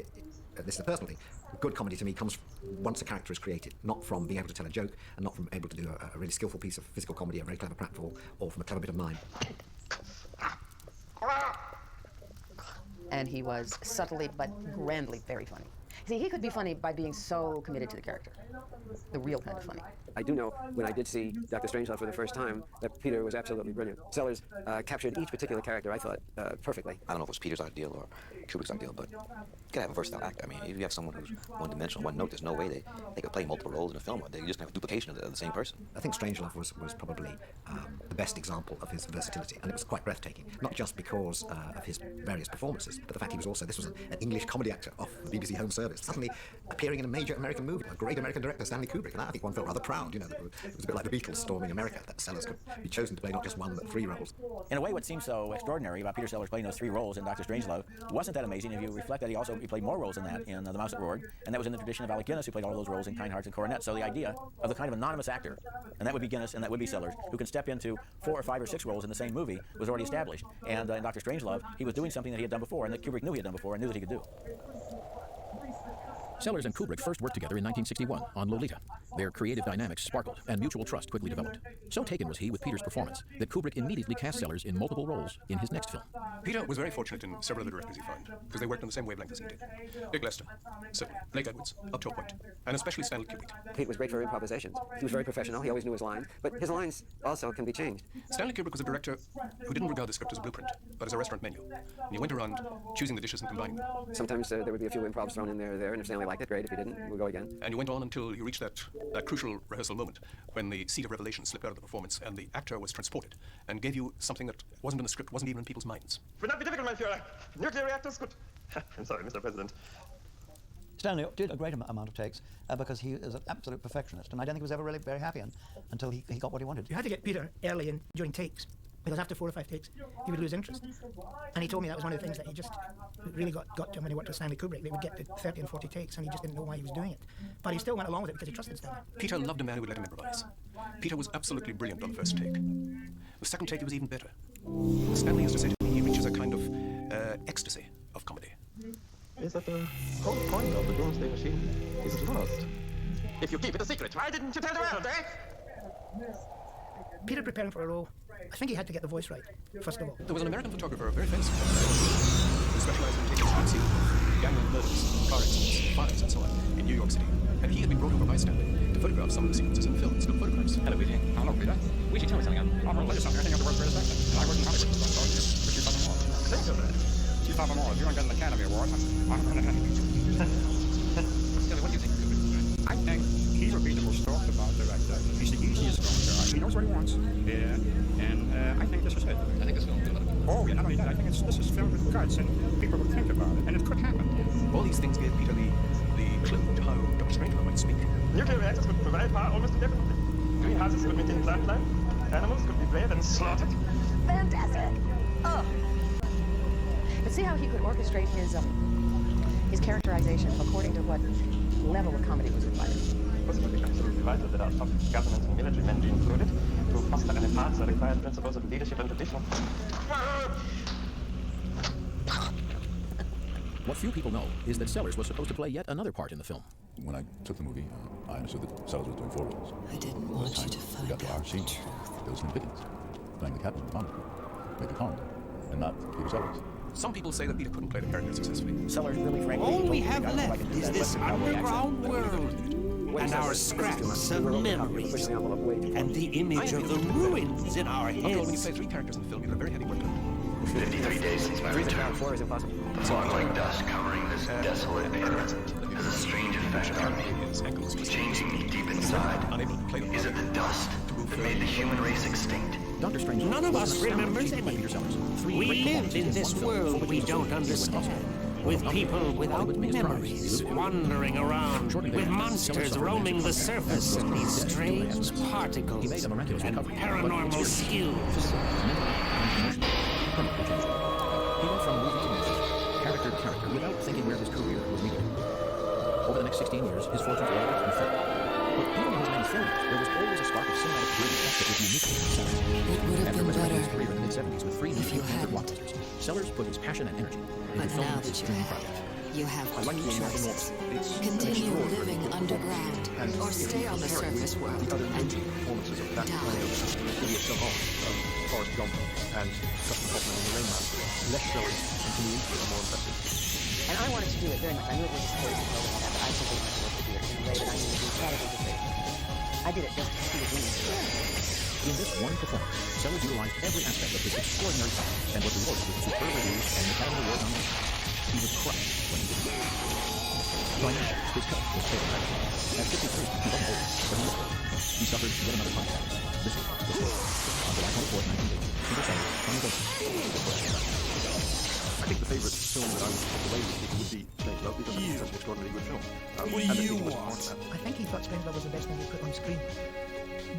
this is a personal thing. Good comedy to me comes once a character is created, not from being able to tell a joke and not from able to do a really skillful piece of physical comedy, a very clever pratfall, or from a clever bit of mime. And he was subtly but grandly very funny. See, he could be funny by being so committed to the character. The real kind of funny. I do know, when I did see Dr. Strangelove for the first time, that Peter was absolutely brilliant. Sellers captured each particular character, I thought, perfectly. I don't know if it was Peter's ideal or Kubrick's ideal, but you gotta have a versatile actor. I mean, if you have someone who's one-dimensional, one note, there's no way they could play multiple roles in a film. They just have a duplication of the same person. I think Strangelove was probably the best example of his versatility, and it was quite breathtaking. Not just because of his various performances, but the fact this was an English comedy actor off the BBC Home Service, suddenly appearing in a major American movie, a great American director, Stanley Kubrick, and I think one felt rather proud, you know, that it was a bit like the Beatles storming America, that Sellers could be chosen to play not just one, but 3 roles. In a way, what seems so extraordinary about Peter Sellers playing those 3 roles in Dr. Strangelove wasn't that amazing if you reflect that he played more roles in that in The Mouse that Roared, and that was in the tradition of Alec Guinness, who played all those roles in Kind Hearts and Coronet. So the idea of the kind of anonymous actor, and that would be Guinness and that would be Sellers, who can step into 4 or 5 or 6 roles in the same movie was already established. And in Dr. Strangelove, he was doing something that he had done before and that Kubrick knew he had done before and knew that he could do. Sellers and Kubrick first worked together in 1961 on Lolita. Their creative dynamics sparkled, and mutual trust quickly developed. So taken was he with Peter's performance that Kubrick immediately cast Sellers in multiple roles in his next film. Peter was very fortunate in several of the directors he found, because they worked on the same wavelength as he did. Dick Lester, certainly, Blake Edwards, up to a point, and especially Stanley Kubrick. Pete was great for improvisations. He was very professional. He always knew his lines, but his lines also can be changed. Stanley Kubrick was a director who didn't regard the script as a blueprint, but as a restaurant menu. And he went around choosing the dishes and combining them. Sometimes there would be a few improvs thrown in there, and if Stanley liked it, great. If he didn't, we'll go again. And you went on until you reached that crucial rehearsal moment when the seed of revelation slipped out of the performance and the actor was transported and gave you something that wasn't in the script, wasn't even in people's minds. Would not be difficult, my Führer. Nuclear reactors, good. I'm sorry, Mr. President. Stanley did a great amount of takes because he is an absolute perfectionist, and I don't think he was ever really very happy until he got what he wanted. You had to get Peter early in during takes, because after 4 or 5 takes, he would lose interest. And he told me that was one of the things that he just really got to him when he worked with Stanley Kubrick. They would get to 30 and 40 takes, and he just didn't know why he was doing it. But he still went along with it because he trusted Stanley. Peter loved a man who would let him improvise. Peter was absolutely brilliant on the first take. The second take, he was even better. Stanley used to say to me, he reaches a kind of ecstasy of comedy. Is that the whole point of the Doomsday Machine? Is it lost? If you keep it a secret, why didn't you tell the world, eh? Peter preparing for a role, I think he had to get the voice right, first of all. There was an American photographer, very famous who specialized in taking crime scenes, gangland murders, car accidents, fires, and so on, in New York City. And he had been brought over by Stanley to photograph some of the sequences in the film, still photographs. Hello, Peter. Hello, Peter. We should tell me something. I'm from Leicester. I think I'm the world's greatest actor. And I work in Hollywood. For 2000 more. Thank you, man. 2000 more. If you don't get an Academy Award, I'm going to have you. What do you think? I think he would be the most talked about director. He's the easiest going to. He knows what he wants. Yeah. And I think this is it. I think this film. Oh, yeah, not only that. I think this is filled with guts, and people will think about it, and it could happen. All these things gave Peter the clue to how Dr. Strangelove might speak. Nuclear reactors could provide power almost indefinitely. Greenhouses could maintain plant life. Animals could be bred and slaughtered. Fantastic. Oh. But see how he could orchestrate his characterization according to what level of comedy was required. Possibly absolutely vital that our top government and military men be included to foster and enhance the required principles of leadership and tradition. What few people know is that Sellers was supposed to play yet another part in the film. When I took the movie, I understood that Sellers was doing 4 roles. I didn't want you to find out our scene. There was Slim Pickens playing the captain, Major Pond, and not Peter Sellers. Some people say that Peter couldn't play the character successfully. Sellers really, frankly, all we have left is this underground world, and our scraps of memories, and the image of the ruins in our heads. When you play 3 characters in the film, you have a very heavy workload. 53 days since my return. Floor is impossible. Fog like dust covering this desolate earth has a strange effect on me, changing me deep inside. Is it the dust that made the human race extinct? Dr. Strange. None of us remembers anything. We live in this world we don't understand, with people without memories, wandering around, with monsters roaming the surface, and these strange particles and paranormal skills. He went from movie to movie, character to character, without thinking where his career was leading him. Over the next 16 years, his fortunes rose and fell. But even in his many failures, there was always a spark of cinematic creative that was uniquely Sellers. It would have been better his career in the mid-70s with 3 new blockbusters. Sellers put his passion and energy into filming this extreme project. You have 2 choices. Continue living underground, or stay on the surface world and die. Forrest Gump and Dustin Hoffman in the Rain Man, less Sellers and to me are more impressive. And I wanted to do it very much. I knew it was a story to tell and that, but I simply wanted to work with Peter in a way that I knew would be incredibly great. I did it just to see the genius. In this one performance, Sellers utilized every aspect of his extraordinary talent and was rewarded with superb reviews and the Academy Award nomination. He was crushed when he did it. By now, his health was failing rapidly. At 53, he was old, but he lived. He suffered yet another heart attack. This was on July 24, 1980. Peter Sellers from the I think the favorite film that I would take away with people would be Strangelove, because it's such an extraordinarily good film. I think he thought Strangelove was the best thing he put on screen.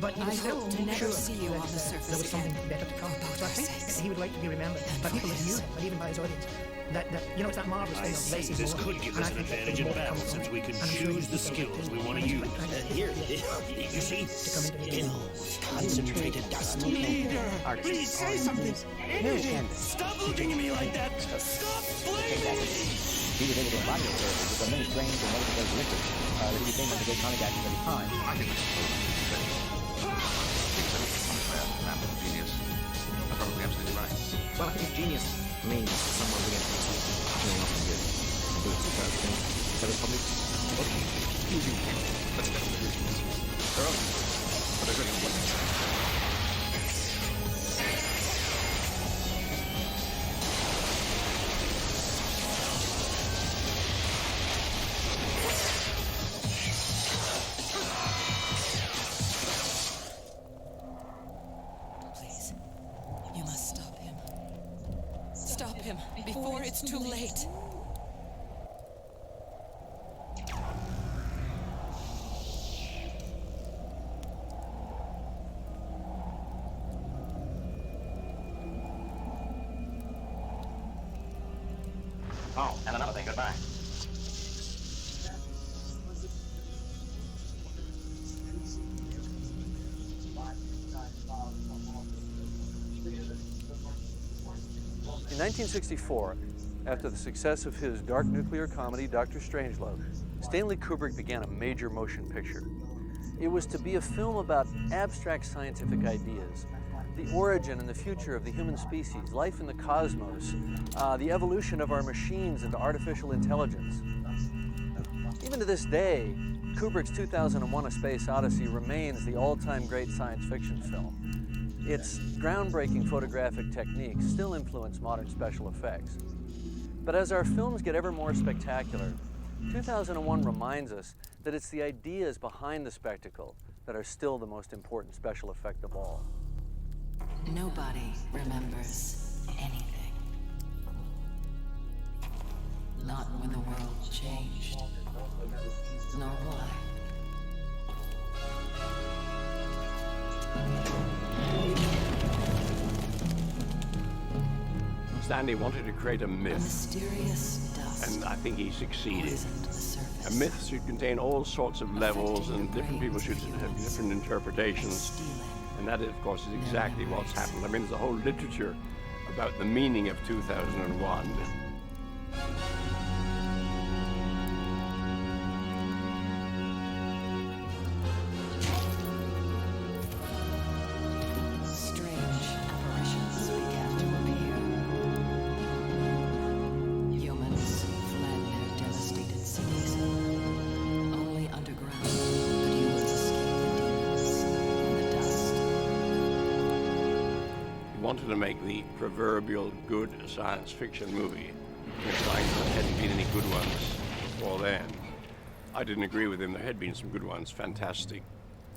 But he was still never sure see you on the surface there was something better to come. So I think he would like to be remembered by people that knew him, and even by his audience. That it's that marvelous thing of less is this more. could give us an advantage in battle, since we can choose the skills we want to use. Here, you see, skills, concentrated dust. Leader, please say something. Anything. Stop looking at me like that. Stop playing. he was able to embody those characters with so many strange and wonderful characteristics that he became one of the great comic actors of his time. I think it's genius. I'm probably absolutely right. Well, I think genius means someone being able to do something else can do. And do it superb things. So it's probably using that's definitely genius. There are but there's only one. Before it's too late. Oh, and another thing, goodbye. In 1964, after the success of his dark nuclear comedy, Dr. Strangelove, Stanley Kubrick began a major motion picture. It was to be a film about abstract scientific ideas, the origin and the future of the human species, life in the cosmos, the evolution of our machines into artificial intelligence. Even to this day, Kubrick's 2001: A Space Odyssey remains the all-time great science fiction film. Its groundbreaking photographic techniques still influence modern special effects. But as our films get ever more spectacular, 2001 reminds us that it's the ideas behind the spectacle that are still the most important special effect of all. Nobody remembers anything. Not when the world changed, nor why. Stanley wanted to create a myth, Mysterious dust and I think he succeeded. poisoned the surface. A myth should contain all sorts of levels, and different people should have different interpretations. And that, of course, is exactly what's happened. I mean, there's a whole literature about the meaning of 2001. Strange apparitions began to appear. Humans fled their devastated cities. Only underground could humans escape the demons in the dust. He wanted to make the proverbial good science fiction movie. In fact, there hadn't been any good ones before then. I didn't agree with him. There had been some good ones. Fantastic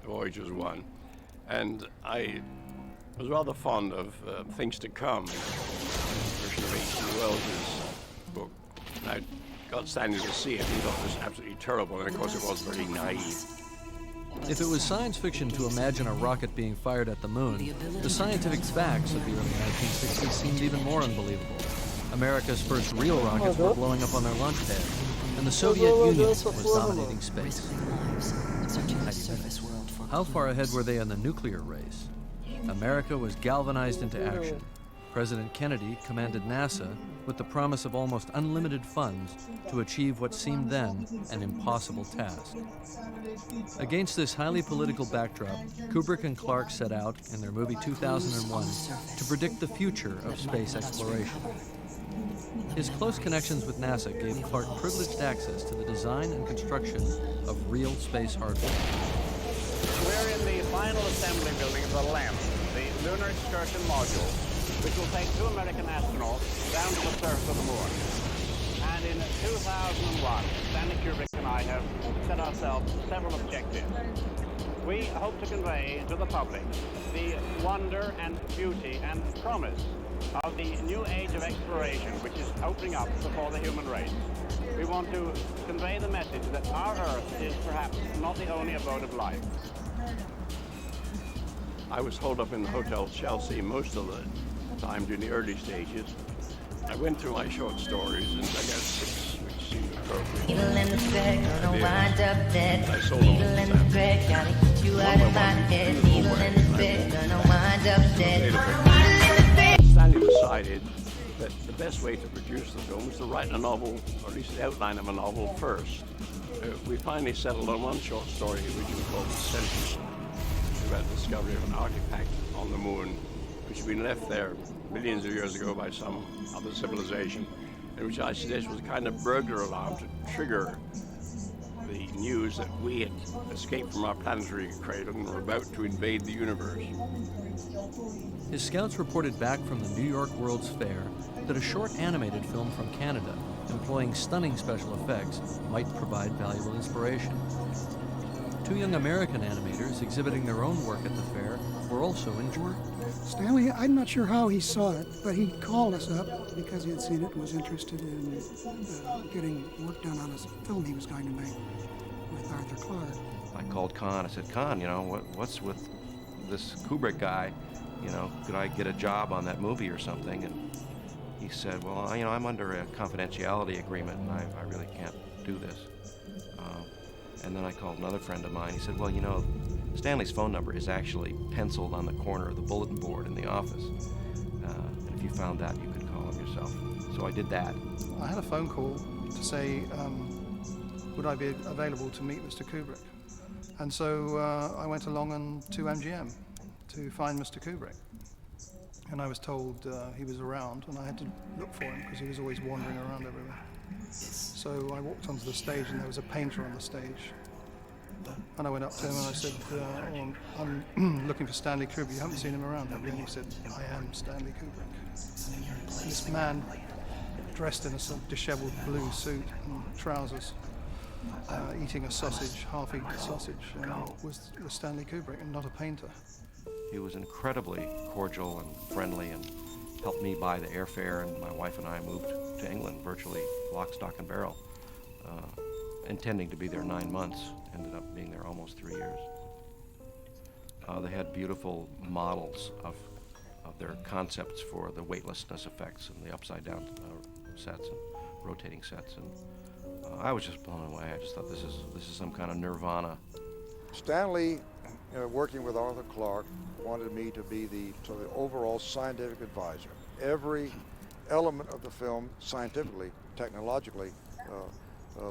Voyage was one. And I was rather fond of Things to Come, a version of H.G. Wells's book. And I got Stanley to see it. He thought it was absolutely terrible, and of course it was very naive. If it was science fiction to imagine a rocket being fired at the moon, the scientific facts of the early 1960s seemed even more unbelievable. America's first real rockets were blowing up on their launch pads, and the Soviet Union was dominating space. How far ahead were they in the nuclear race? America was galvanized into action. President Kennedy commanded NASA with the promise of almost unlimited funds to achieve what seemed then an impossible task. Against this highly political backdrop, Kubrick and Clarke set out in their movie 2001 to predict the future of space exploration. His close connections with NASA gave Clarke privileged access to the design and construction of real space hardware. We're in the final assembly building of the LEM, the Lunar Excursion Module, which will take 2 American astronauts down to the surface of the moon. And in 2001, Stanley Kubrick and I have set ourselves several objectives. We hope to convey to the public the wonder and beauty and promise of the new age of exploration which is opening up before the human race. We want to convey the message that our Earth is perhaps not the only abode of life. I was holed up in the Hotel Chelsea most of the time during the early stages. I went through my short stories, and I got 6 which seemed appropriate. Needle in the thread, gonna wind up dead. I sold Needle them in the thread, gotta get you out of my head. Needle in the thread, gonna wind up dead. Needle in the thread. Stanley decided that the best way to produce the film was to write a novel, or at least the outline of a novel first. We finally settled on one short story, originally called The Sentry, about the discovery of an artifact on the moon, which had been left there millions of years ago by some other civilization, and which I suggest was a kind of burglar alarm to trigger the news that we had escaped from our planetary cradle and were about to invade the universe. His scouts reported back from the New York World's Fair that a short animated film from Canada, employing stunning special effects, might provide valuable inspiration. Two young American animators exhibiting their own work at the fair were also injured. Stanley, I'm not sure how he saw it, but he called us up because he had seen it and was interested in getting work done on a film he was going to make with Arthur Clarke. I called Con. I said, Con, you know, what's with this Kubrick guy? You know, could I get a job on that movie or something? And he said, well, you know, I'm under a confidentiality agreement and I really can't do this. And then I called another friend of mine. He said, well, you know, Stanley's phone number is actually penciled on the corner of the bulletin board in the office. And if you found that, you could call him yourself. So I did that. I had a phone call to say, would I be available to meet Mr. Kubrick? And so I went along to MGM to find Mr. Kubrick. And I was told he was around, and I had to look for him because he was always wandering around everywhere. So I walked onto the stage, and there was a painter on the stage. And I went up to him and I said, I'm looking for Stanley Kubrick. You haven't seen him around, have you? And he said, I am Stanley Kubrick. And this man, dressed in a sort of disheveled blue suit and trousers, eating a sausage, half-eaten sausage, was Stanley Kubrick and not a painter. He was incredibly cordial and friendly and helped me buy the airfare, and my wife and I moved to England virtually lock, stock, and barrel, intending to be there 9 months. Ended up being there almost 3 years. They had beautiful models of their concepts for the weightlessness effects and the upside-down sets and rotating sets, and I was just blown away. I just thought this is some kind of nirvana. Stanley, working with Arthur Clarke, wanted me to be the overall scientific advisor. Every element of the film, scientifically, technologically,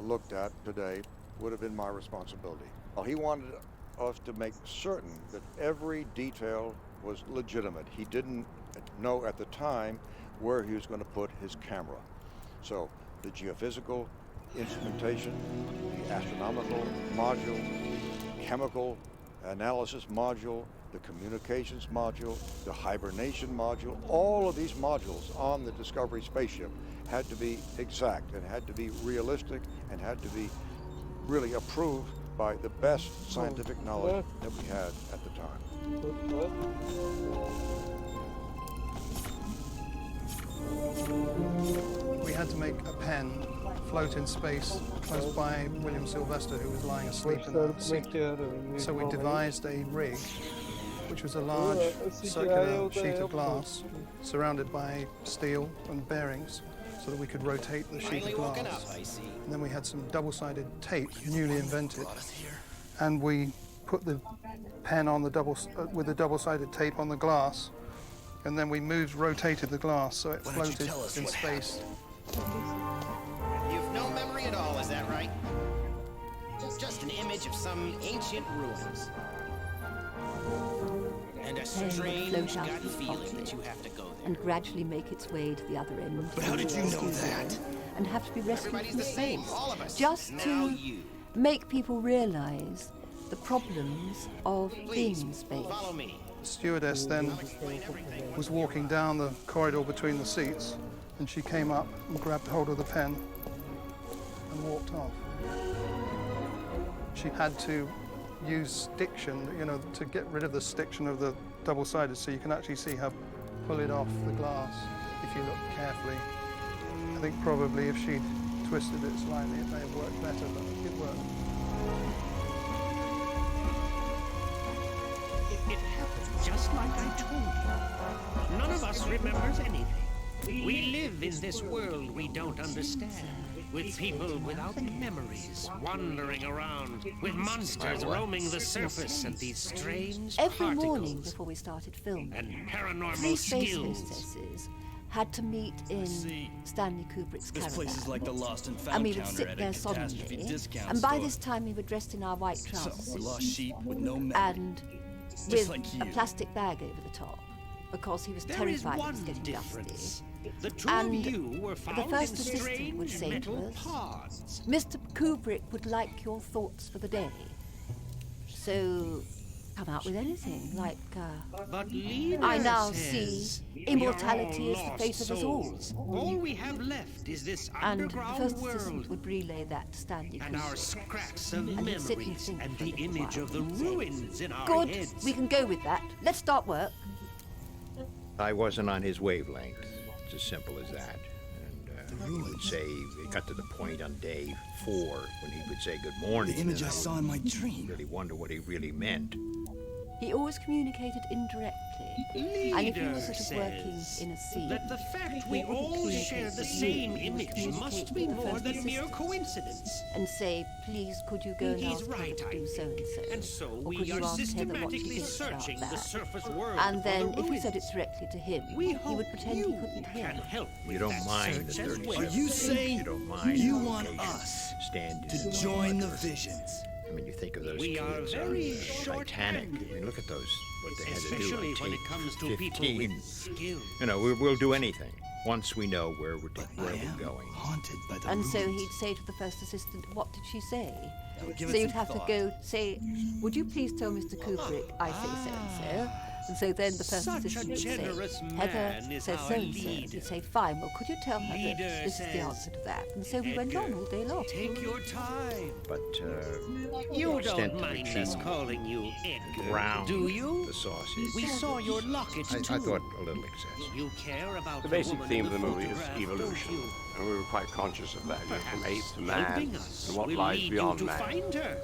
looked at today would have been my responsibility. He wanted us to make certain that every detail was legitimate. He didn't know at the time where he was going to put his camera. So the geophysical instrumentation, the astronomical module, chemical analysis module, the communications module, the hibernation module, all of these modules on the Discovery spaceship had to be exact and had to be realistic and had to be really approved by the best scientific knowledge that we had at the time. We had to make a pen float in space close by William Sylvester, who was lying asleep in the seat. So we devised a rig, which was a large circular sheet of glass surrounded by steel and bearings, so that we could rotate the sheet of glass. And then we had some double-sided tape, newly invented, and we put the pen on the with the double-sided tape on the glass, and then we rotated the glass so it floated in space. You've no memory at all, is that right? Just an image of some ancient ruins. And a strange gut feeling that you have to go there. And gradually make its way to the other end. But how did you know that? And have to be rescued Everybody's from the same, space. all of us. Just Now to you. make people realize the problems of being in space. Follow me. The stewardess then was walking down the corridor between the seats, and she came up and grabbed hold of the pen and walked off. She had to use stiction, to get rid of the stiction of the double-sided, so you can actually see her pull it off the glass if you look carefully. I think probably if she'd twisted it slightly, it may have worked better, but it worked. It happened just like I told you. None of us remembers anything. We live in this world we don't understand, with people without memories wandering around, with monsters roaming the surface and these strange Every particles morning before we started filming, and paranormal 3 space skills. hostesses had to meet in Stanley Kubrick's This caravan. place is like the lost and found And we would counter sit at there a catastrophe solemnly, discount and by store. this time we were dressed in our white Some trousers lost sheep with no memory. and Just with like a you. plastic bag over the top, because he was There is terrified it one was getting difference. dusty. The two And of you were the found first in assistant would strange say to metal us, pods. Mr. Kubrick would like your thoughts for the day. So come out with anything, like, But Leader I now says see immortality we is are the all fate of us all. lost souls. All we have left is this And the underground first world. assistant would relay that to Stanley And our Kubrick. scraps of And he'd sit and memories think and for a the little image while. of the He'd say, ruins in our Good, heads. we can go with that. Let's start work. I wasn't on his wavelength. It's as simple as that. And he would say, it got to the point on day 4 when he would say good morning. The image and I saw in my dream. Really wonder what he really meant. He always communicated indirectly. And if he was sort of Leader working says in a scene, that the fact he we wouldn't all communicate share the with same you, he would image communicate must with be the more first than mere assistant coincidence. and say, please, could you go and He's ask right, Heather to do so and so? And so Or we could you are ask Heather what she systematically thinks about searching the that? surface world And for then, the if you said it ruins. directly to him, We he hope would pretend he you couldn't hear. can help You don't mind the search as 37. well. Are you saying You don't mind you on want occasion us stand to in join the water. visions? I mean, you think of those We are kids very on Titanic. I mean, look at those, what they had to do Especially on when it tape comes to 15. people with skill. You know, we'll do anything once we know where we're going. Haunted by the And so ruins. he'd say to the first assistant, what did she say? Give So it you'd some have thought. to go say, would you please tell Mr. Kubrick I say so-and-so? And so then the first Such a assistant would say, generous Heather man is says our so-and-so. leader. He'd say, fine, well, could you tell her Leader that this is the says, answer to that? And so we went on all day long. Take your time. But You extent don't to mind which us he calling you Edgar, ground do you? the sausage. We saw your locket I too. thought a little excessive. You care about The basic woman theme in of the movie is photograph, evolution, don't you? and we were quite conscious of that, you know, from ape to Helping man, us and what will lies lead beyond you to man. find her.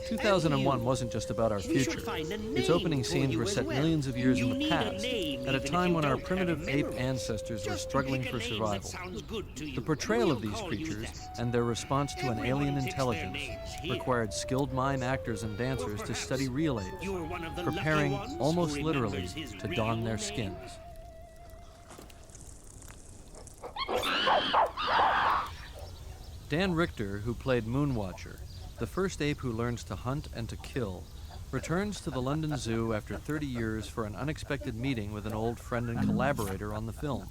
2001 wasn't just about our We should future. find a Its name opening for scenes you were as set well. millions of years You in the need a past, name at a even if time you when our don't have a primitive ape memory. ancestors were Just struggling pick a for name that survival. sounds good to you, The portrayal of we'll these call you creatures that. and their response to an Everybody alien takes their intelligence names here. required skilled mime actors and dancers to study real age, You're one of the lucky preparing ones who almost literally remembers his to don their real skins. Dan Richter, who played Moonwatcher, the first ape who learns to hunt and to kill, returns to the London Zoo after 30 years for an unexpected meeting with an old friend and collaborator on the film.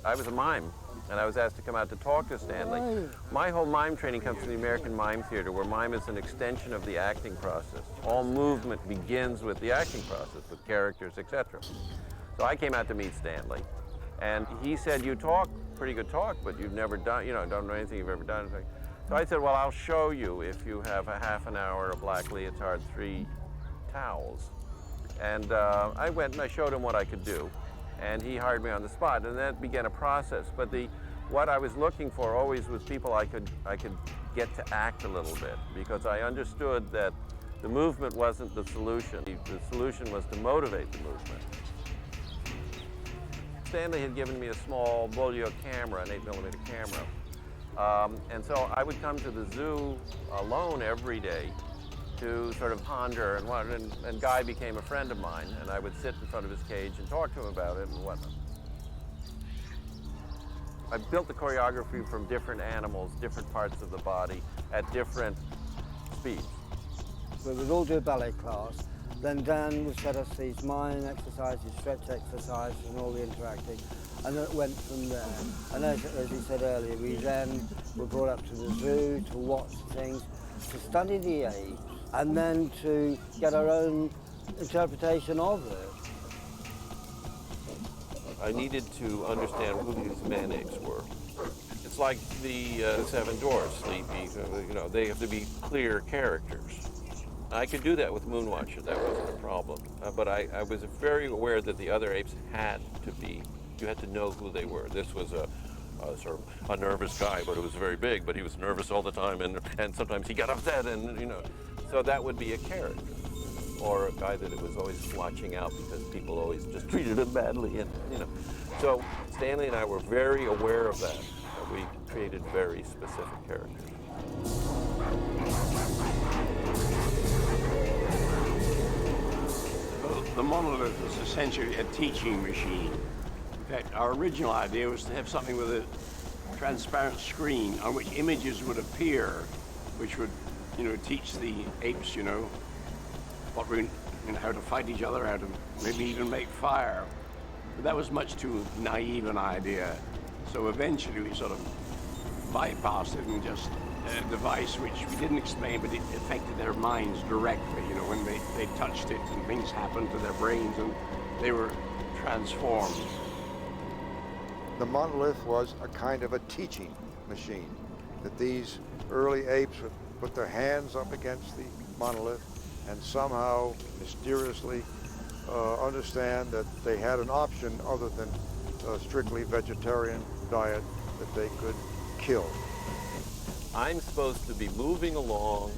I was a mime, and I was asked to come out to talk to Stanley. My whole mime training comes from the American Mime Theater, where mime is an extension of the acting process. All movement begins with the acting process, with characters, etc. So I came out to meet Stanley, and he said, you talk pretty good talk, but you've never done, don't know anything you've ever done. So I said, well, I'll show you if you have a half an hour, a black leotard, 3 towels. And I went and I showed him what I could do, and he hired me on the spot, and that began a process. But what I was looking for always was people I could get to act a little bit, because I understood that the movement wasn't the solution. The solution was to motivate the movement. Stanley had given me a small Bolio camera, an 8mm camera. And so I would come to the zoo alone every day to sort of ponder and Guy became a friend of mine, and I would sit in front of his cage and talk to him about it and whatnot. I built the choreography from different animals, different parts of the body, at different speeds. We would all do a ballet class. Then Dan would set us these mime exercises, stretch exercises, and all the interacting, and then it went from there. And as he said earlier, we then were brought up to the zoo to watch things, to study the apes, and then to get our own interpretation of it. I needed to understand who these man apes were. It's like the Seven Dwarfs, Sleepy, they have to be clear characters. I could do that with Moonwatcher, that wasn't a problem. But I was very aware that the other apes had to be, you had to know who they were. This was a sort of a nervous guy, but it was very big, but he was nervous all the time, and sometimes he got upset, and so that would be a character. Or a guy that was always watching out because people always just treated him badly, and So Stanley and I were very aware of that. We created very specific characters. The monolith was essentially a teaching machine. In fact, our original idea was to have something with a transparent screen on which images would appear, which would, teach the apes, how to fight each other, how to maybe even make fire. But that was much too naive an idea. So eventually we sort of bypassed it and just a device which we didn't explain, but it affected their minds directly. When they touched it and things happened to their brains and they were transformed. The monolith was a kind of a teaching machine, that these early apes would put their hands up against the monolith and somehow mysteriously understand that they had an option other than a strictly vegetarian diet that they could kill. I'm supposed to be moving along,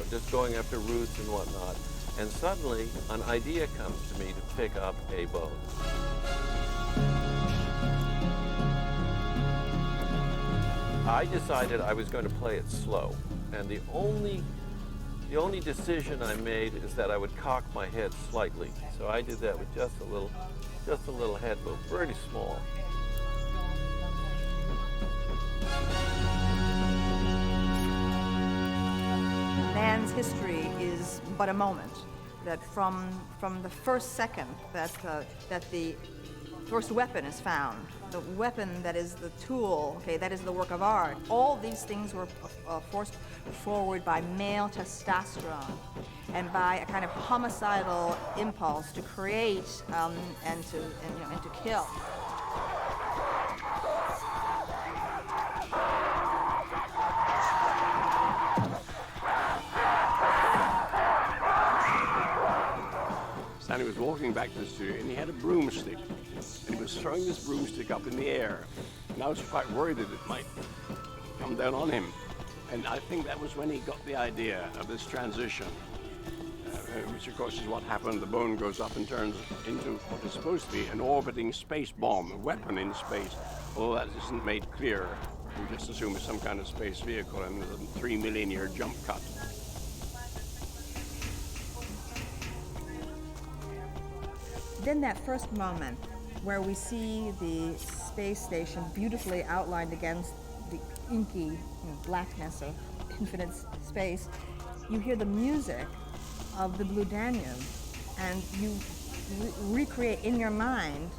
just going after roots and whatnot, and suddenly an idea comes to me to pick up a bow. I decided I was going to play it slow, and the only decision I made is that I would cock my head slightly. So I did that with just a little head move, very small. Man's history is but a moment. That from the first second that the first weapon is found, the weapon that is the tool, that is the work of art, all these things were forced forward by male testosterone and by a kind of homicidal impulse to create and to kill. Stanley was walking back to the studio and he had a broomstick. And he was throwing this broomstick up in the air. And I was quite worried that it might come down on him. And I think that was when he got the idea of this transition, which of course is what happened. The bone goes up and turns into what is supposed to be an orbiting space bomb, a weapon in space. Although that isn't made clear. We just assume it's some kind of space vehicle and there's a 3 million year jump cut. Then that first moment where we see the space station beautifully outlined against the inky blackness of infinite space, you hear the music of the Blue Danube, and you recreate in your mind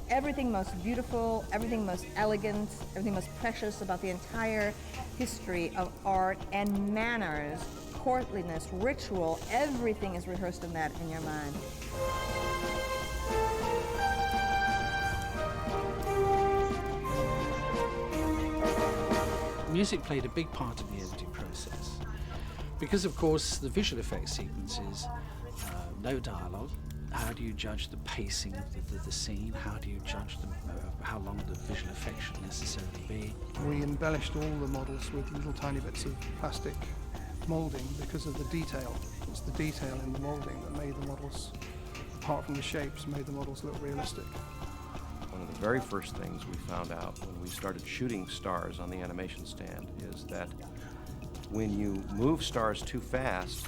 everything most beautiful, everything most elegant, everything most precious about the entire history of art and manners, courtliness, ritual, everything is rehearsed in your mind. Music played a big part of the editing process because, of course, the visual effects sequences, no dialogue. How do you judge the pacing of the scene? How do you judge how long the visual effects should necessarily be? We embellished all the models with little tiny bits of plastic moulding because of the detail. It's the detail in the moulding that made the models, apart from the shapes, made the models look realistic. One of the very first things we found out when we started shooting stars on the animation stand is that when you move stars too fast,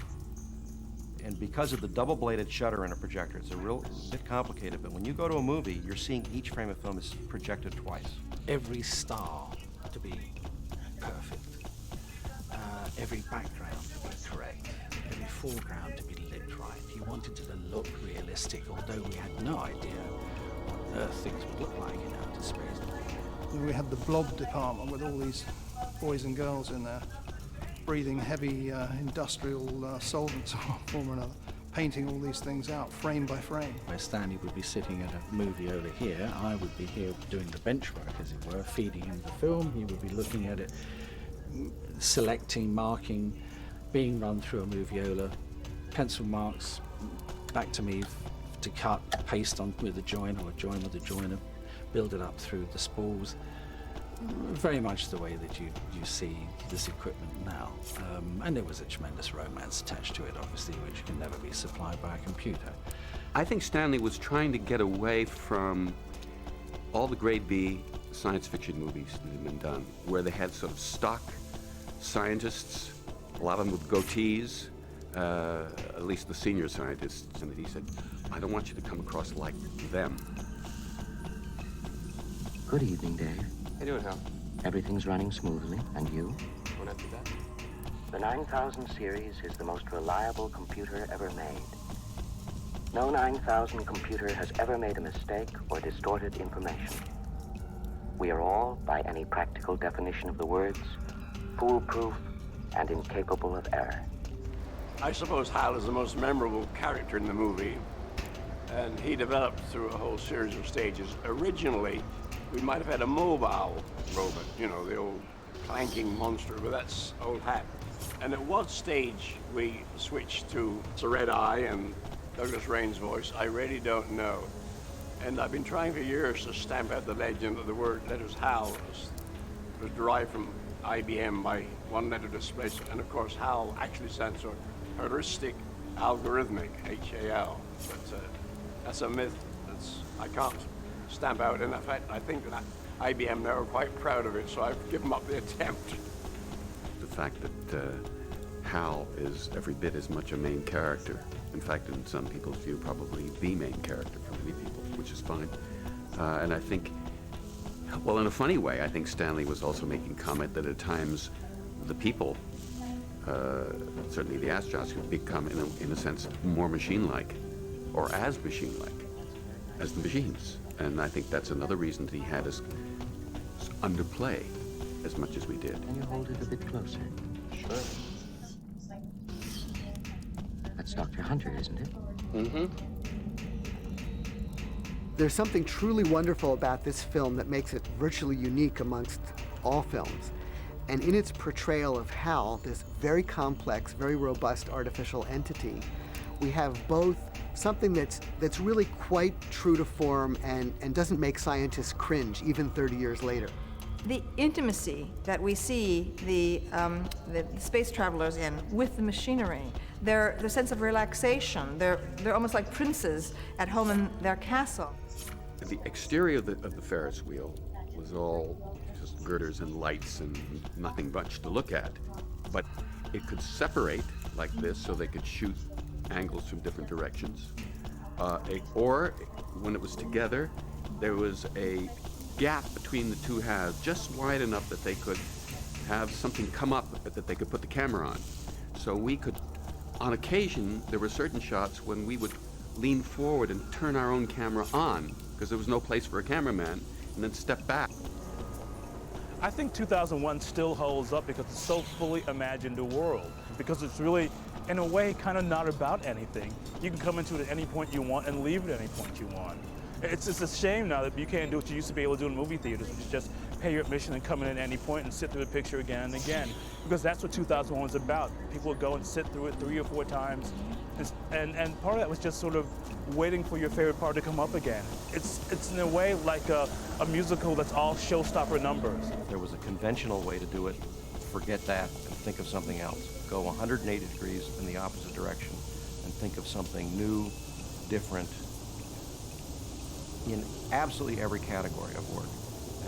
and because of the double-bladed shutter in a projector, it's a real bit complicated, but when you go to a movie, you're seeing each frame of film is projected twice. Every star to be perfect, every background to be correct, every foreground to be lit right. You wanted it to look realistic, although we had no idea what on earth things would look like in outer space. And we had the blob department with all these boys and girls in there, breathing heavy industrial solvents of one form or another, painting all these things out frame by frame. Where Stanley would be sitting at a movie over here, I would be here doing the bench work, as it were, feeding him the film. He would be looking at it, selecting, marking, being run through a moviola, pencil marks back to me to cut, paste on with a join or a join with a joiner, build it up through the spools. Very much the way that you see this equipment now. And there was a tremendous romance attached to it, obviously, which can never be supplied by a computer. I think Stanley was trying to get away from all the grade B science fiction movies that had been done, where they had sort of stock scientists, a lot of them with goatees, at least the senior scientists, and he said, I don't want you to come across like them. Good evening, Dave. How you doing, Hal? Everything's running smoothly. And you? We're not too bad. The 9000 series is the most reliable computer ever made. No 9000 computer has ever made a mistake or distorted information. We are all, by any practical definition of the words, foolproof and incapable of error. I suppose Hal is the most memorable character in the movie, and he developed through a whole series of stages. Originally, we might have had a mobile robot, you know, the old clanking monster, but that's old hat. And at what stage we switched to the Red Eye and Douglas Rain's voice, I really don't know. And I've been trying for years to stamp out the legend of the word letters HAL was derived from IBM by one letter displacement. And of course, HAL actually stands for heuristic algorithmic, HAL. But that's a myth I can't stamp out. And in fact, I think that IBM now are quite proud of it, so I've given up the attempt. The fact that Hal is every bit as much a main character. In fact, in some people's view, probably the main character for many people, which is fine. And I think, well, in a funny way, I think Stanley was also making comment that at times the people, certainly the astronauts, could become, in a sense, more machine-like, or as machine-like, as the machines. And I think that's another reason that he had us underplay as much as we did. Can you hold it a bit closer? Sure. That's Dr. Hunter, isn't it? Mm-hmm. There's something truly wonderful about this film that makes it virtually unique amongst all films. And in its portrayal of Hal, this very complex, very robust artificial entity, we have both something that's really quite true to form and doesn't make scientists cringe even 30 years later. The intimacy that we see the space travelers in with the machinery, their sense of relaxation, they're almost like princes at home in their castle. The exterior of the Ferris wheel was all just girders and lights and nothing much to look at. But it could separate like this so they could shoot angles from different directions. Or when it was together, there was a gap between the two halves just wide enough that they could have something come up that they could put the camera on. So we could, on occasion, there were certain shots when we would lean forward and turn our own camera on because there was no place for a cameraman, and then step back. I think 2001 still holds up because it's so fully imagined a world, because it's really, in a way, kind of not about anything. You can come into it at any point you want and leave it at any point you want. It's a shame now that you can't do what you used to be able to do in movie theaters, which is just pay your admission and come in at any point and sit through the picture again and again. Because that's what 2001 was about. People would go and sit through it 3 or 4 times. And part of that was just sort of waiting for your favorite part to come up again. It's in a way like a musical that's all showstopper numbers. If there was a conventional way to do it, forget that and think of something else. Go 180 degrees in the opposite direction and think of something new, different, in absolutely every category of work.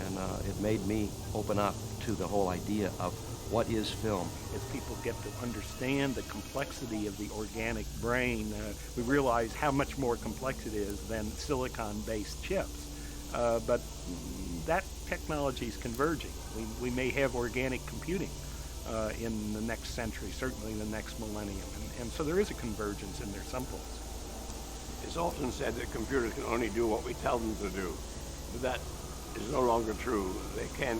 And it made me open up to the whole idea of what is film. As people get to understand the complexity of the organic brain, we realize how much more complex it is than silicon-based chips. But that technology is converging. We may have organic computing in the next century, certainly in the next millennium. And so there is a convergence in their samples. It's often said that computers can only do what we tell them to do, but that is no longer true. They can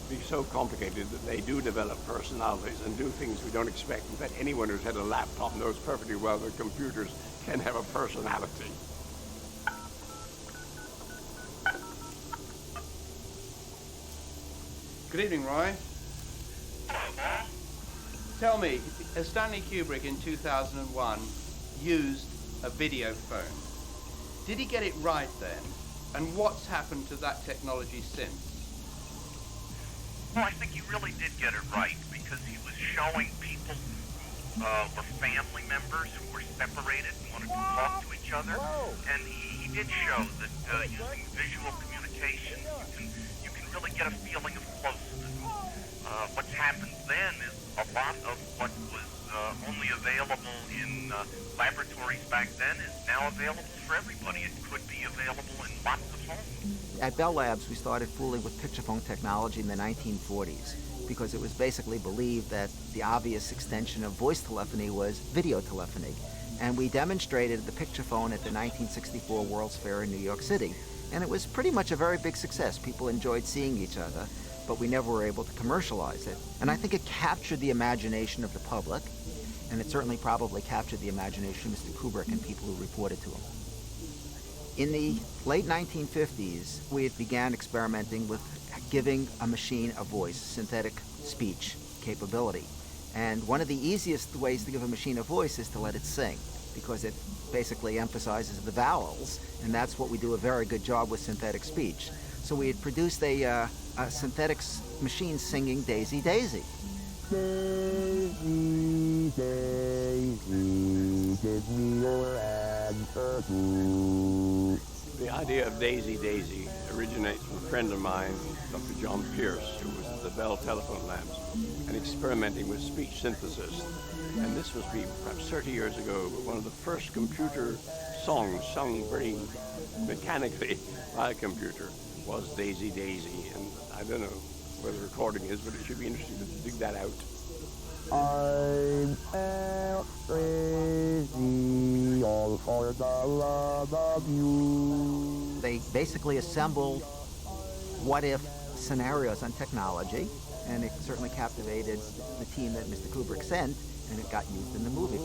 be so complicated that they do develop personalities and do things we don't expect. In fact, anyone who's had a laptop knows perfectly well that computers can have a personality. Good evening, Roy. Tell me, Stanley Kubrick in 2001 used a video phone. Did he get it right then? And what's happened to that technology since? Well, I think he really did get it right because he was showing people who were family members who were separated and wanted to talk to each other. And he did show that using visual communication, you can really get a feeling of closeness. What's happened then is a lot of what was only available in laboratories back then is now available for everybody. It could be available in lots of homes. At Bell Labs, we started fooling with picture phone technology in the 1940s because it was basically believed that the obvious extension of voice telephony was video telephony. And we demonstrated the picture phone at the 1964 World's Fair in New York City. And it was pretty much a very big success. People enjoyed seeing each other, but we never were able to commercialize it. And I think it captured the imagination of the public, and it certainly probably captured the imagination of Mr. Kubrick and people who reported to him. In the late 1950s, we began experimenting with giving a machine a voice, synthetic speech capability. And one of the easiest ways to give a machine a voice is to let it sing, because it basically emphasizes the vowels, and that's what we do a very good job with synthetic speech. So we had produced a synthetic machine singing Daisy, Daisy. Daisy, Daisy, give me your answer too. The idea of Daisy, Daisy originates from a friend of mine, Dr. John Pierce, who was at the Bell Telephone Labs and experimenting with speech synthesis. And this must be perhaps 30 years ago, but one of the first computer songs sung very mechanically by a computer was Daisy, Daisy. And I don't know where the recording is, but it should be interesting to dig that out. I'm crazy all for the love of you. They basically assembled what-if scenarios on technology, and it certainly captivated the team that Mr. Kubrick sent, and it got used in the movie.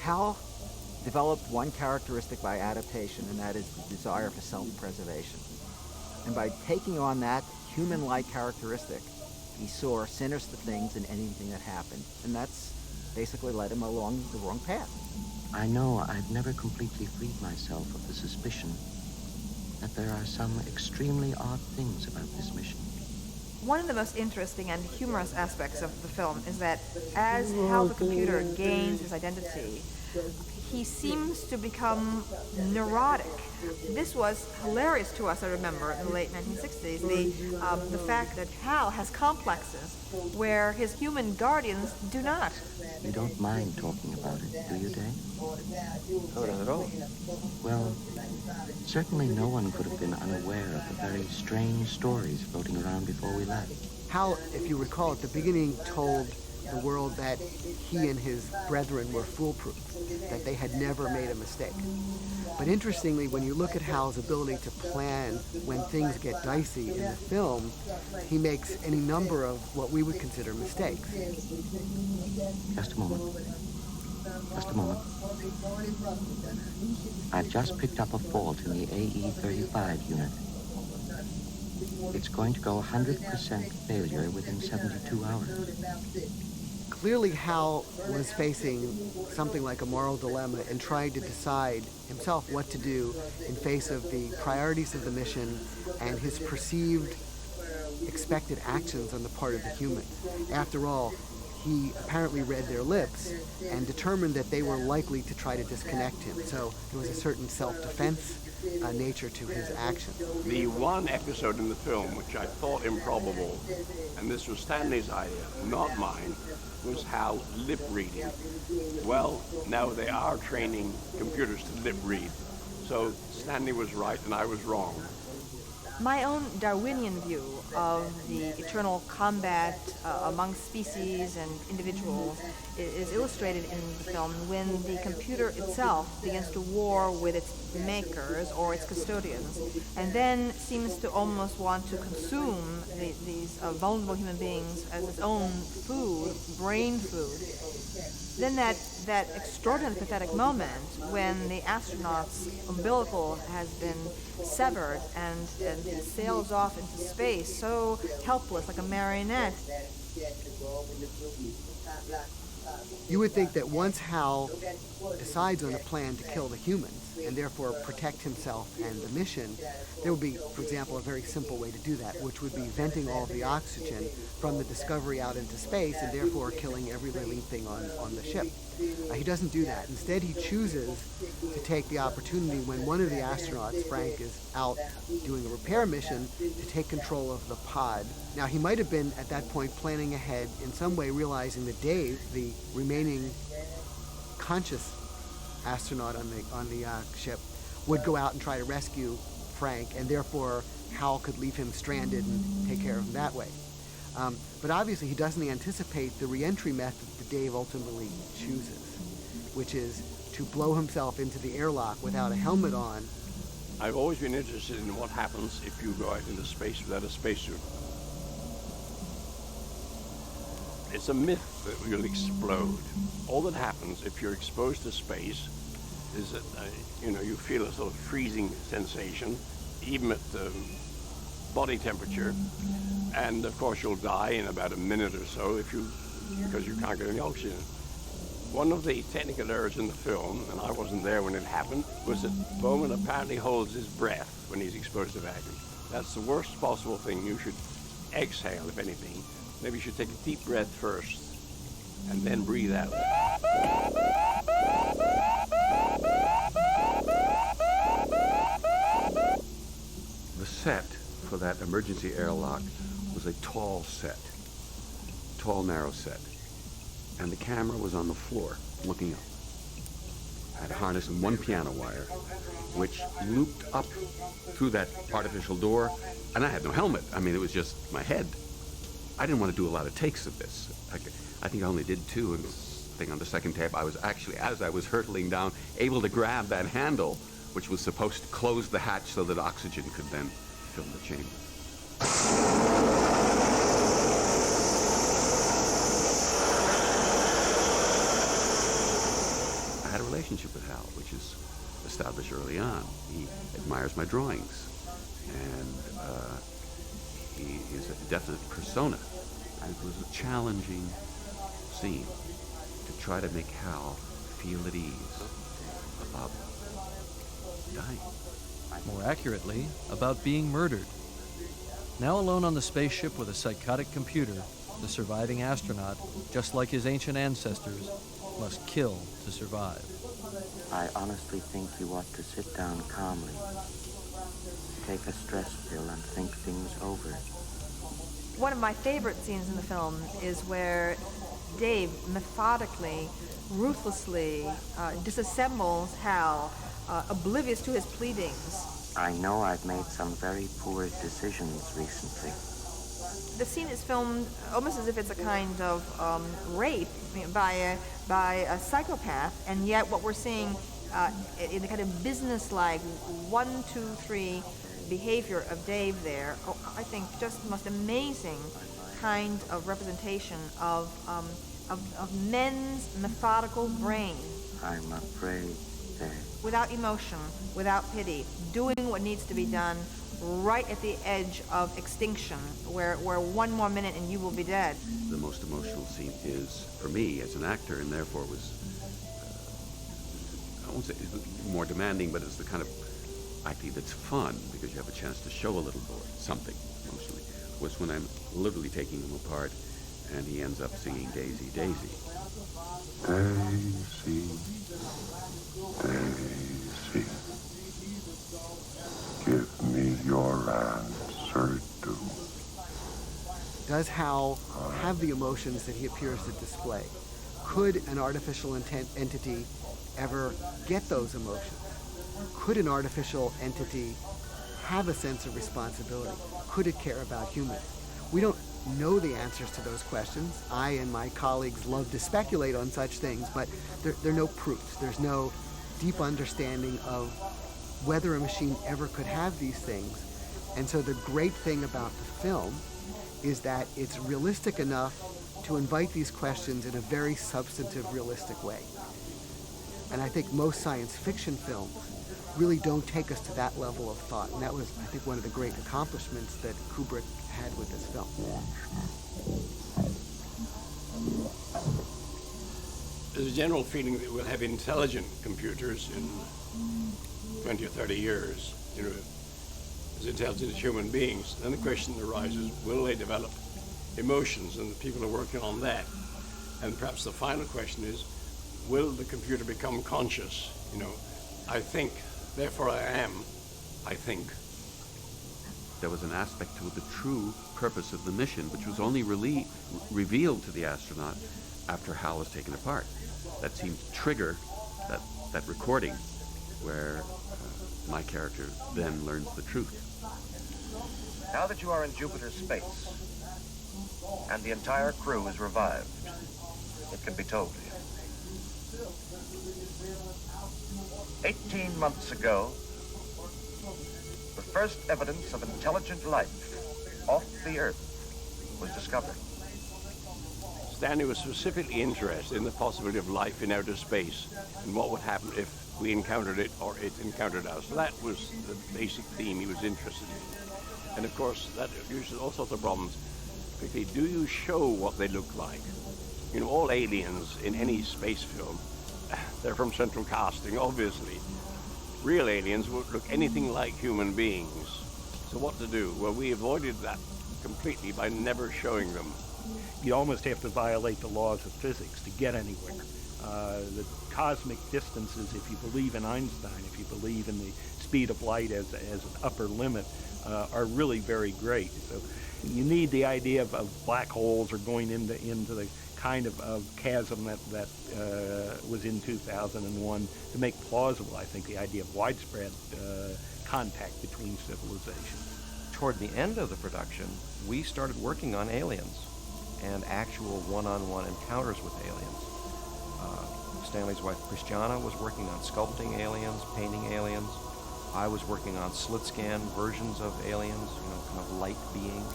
Hal developed one characteristic by adaptation, and that is the desire for self-preservation. And by taking on that human-like characteristic, he saw sinister things in anything that happened, and that's basically led him along the wrong path. I know I've never completely freed myself of the suspicion that there are some extremely odd things about this mission. One of the most interesting and humorous aspects of the film is that as Hal the computer gains his identity, he seems to become neurotic. This was hilarious to us, I remember, in the late 1960s, the fact that Hal has complexes where his human guardians do not. You don't mind talking about it, do you, Dave? No, not at all. Well, certainly no one could have been unaware of the very strange stories floating around before we left. Hal, if you recall, at the beginning told the world that he and his brethren were foolproof, that they had never made a mistake. But interestingly, when you look at Hal's ability to plan when things get dicey in the film, he makes any number of what we would consider mistakes. Just a moment. Just a moment. I've just picked up a fault in the AE-35 unit. It's going to go 100% failure within 72 hours. Clearly, Hal was facing something like a moral dilemma and trying to decide himself what to do in face of the priorities of the mission and his perceived expected actions on the part of the human. After all, he apparently read their lips and determined that they were likely to try to disconnect him. So there was a certain self-defense nature to his actions. The one episode in the film which I thought improbable, and this was Stanley's idea, not mine, was Hal lip reading. Well, now they are training computers to lip read. So Stanley was right and I was wrong. My own Darwinian view of the eternal combat among species and individuals is illustrated in the film when the computer itself begins to war with its makers or its custodians, and then seems to almost want to consume these vulnerable human beings as its own food, brain food. Then that extraordinary pathetic moment when the astronaut's umbilical has been severed and he sails off into space, so helpless, like a marionette. You would think that once Hal decides on a plan to kill the humans, and therefore protect himself and the mission, there would be, for example, a very simple way to do that, which would be venting all of the oxygen from the Discovery out into space and therefore killing every living thing on the ship. He doesn't do that. Instead, he chooses to take the opportunity when one of the astronauts, Frank, is out doing a repair mission to take control of the pod. Now, he might have been, at that point, planning ahead, in some way realizing that Dave, the remaining conscious astronaut on the ship, would go out and try to rescue Frank, and therefore Hal could leave him stranded and take care of him that way. But obviously he doesn't anticipate the re-entry method that Dave ultimately chooses, which is to blow himself into the airlock without a helmet on. I've always been interested in what happens if you go out into space without a spacesuit. It's a myth that you'll explode. All that happens if you're exposed to space is that you feel a sort of freezing sensation, even at body temperature, and of course you'll die in about a minute or so because you can't get any oxygen. One of the technical errors in the film, and I wasn't there when it happened, was that Bowman apparently holds his breath when he's exposed to vacuum. That's the worst possible thing. You should exhale, if anything. Maybe you should take a deep breath first and then breathe out. The set for that emergency airlock was a tall set, tall, narrow set. And the camera was on the floor, looking up. I had a harness and one piano wire, which looped up through that artificial door, and I had no helmet. I mean, it was just my head. I didn't want to do a lot of takes of this. I think I only did 2, and I think on the second tape, I was actually, as I was hurtling down, able to grab that handle, which was supposed to close the hatch so that oxygen could then fill the chamber. I had a relationship with Hal, which is established early on. He admires my drawings, and he is a definite persona. And it was a challenging scene to try to make Hal feel at ease about dying. More accurately, about being murdered. Now alone on the spaceship with a psychotic computer, the surviving astronaut, just like his ancient ancestors, must kill to survive. I honestly think you ought to sit down calmly, take a stress pill, and think things over. One of my favorite scenes in the film is where Dave methodically, ruthlessly disassembles Hal, oblivious to his pleadings. I know I've made some very poor decisions recently. The scene is filmed almost as if it's a kind of rape by a psychopath, and yet what we're seeing in the kind of business-like 1, 2, 3 behavior of Dave there, I think just the most amazing kind of representation of men's methodical brain. I'm afraid that... Without emotion, without pity, doing what needs to be done right at the edge of extinction, where 1 more minute and you will be dead. The most emotional scene is, for me, as an actor, and therefore was, I won't say more demanding, but it's the kind of acting that's fun, because you have a chance to show a little boy something emotionally, was when I'm literally taking him apart, and he ends up singing Daisy, Daisy. Daisy, Daisy, give me your answer too. Does Hal have the emotions that he appears to display? Could an artificial entity ever get those emotions? Could an artificial entity have a sense of responsibility? Could it care about humans? We don't know the answers to those questions. I and my colleagues love to speculate on such things, but there are no proofs. There's no deep understanding of whether a machine ever could have these things. And so the great thing about the film is that it's realistic enough to invite these questions in a very substantive, realistic way. And I think most science fiction films really don't take us to that level of thought. And that was, I think, one of the great accomplishments that Kubrick had with this film. there's a general feeling that we'll have intelligent computers in 20 or 30 years, you know, as intelligent as human beings. Then the question arises, will they develop emotions? And people are working on that. And perhaps the final question is, will the computer become conscious? You know, I think, therefore I am, I think. There was an aspect to the true purpose of the mission, which was only revealed to the astronaut after HAL was taken apart. That seemed to trigger that recording where my character then learns the truth. Now that you are in Jupiter's space, and the entire crew is revived, it can be told to you. 18 months ago, the first evidence of intelligent life off the Earth was discovered. Stanley was specifically interested in the possibility of life in outer space and what would happen if we encountered it or it encountered us. That was the basic theme he was interested in. And of course, that uses all sorts of problems. Quickly, do you show what they look like? You know, all aliens in any space film, they're from central casting, obviously. Real aliens would look anything like human beings. So what to do? Well, we avoided that completely by never showing them. You almost have to violate the laws of physics to get anywhere. The cosmic distances, if you believe in Einstein, if you believe in the speed of light as an upper limit, are really very great. So you need the idea of black holes or going into the kind of chasm that was in 2001 to make plausible, I think, the idea of widespread contact between civilizations. Toward the end of the production, we started working on aliens and actual one-on-one encounters with aliens. Stanley's wife, Christiana, was working on sculpting aliens, painting aliens. I was working on slit scan versions of aliens, you know, kind of light beings.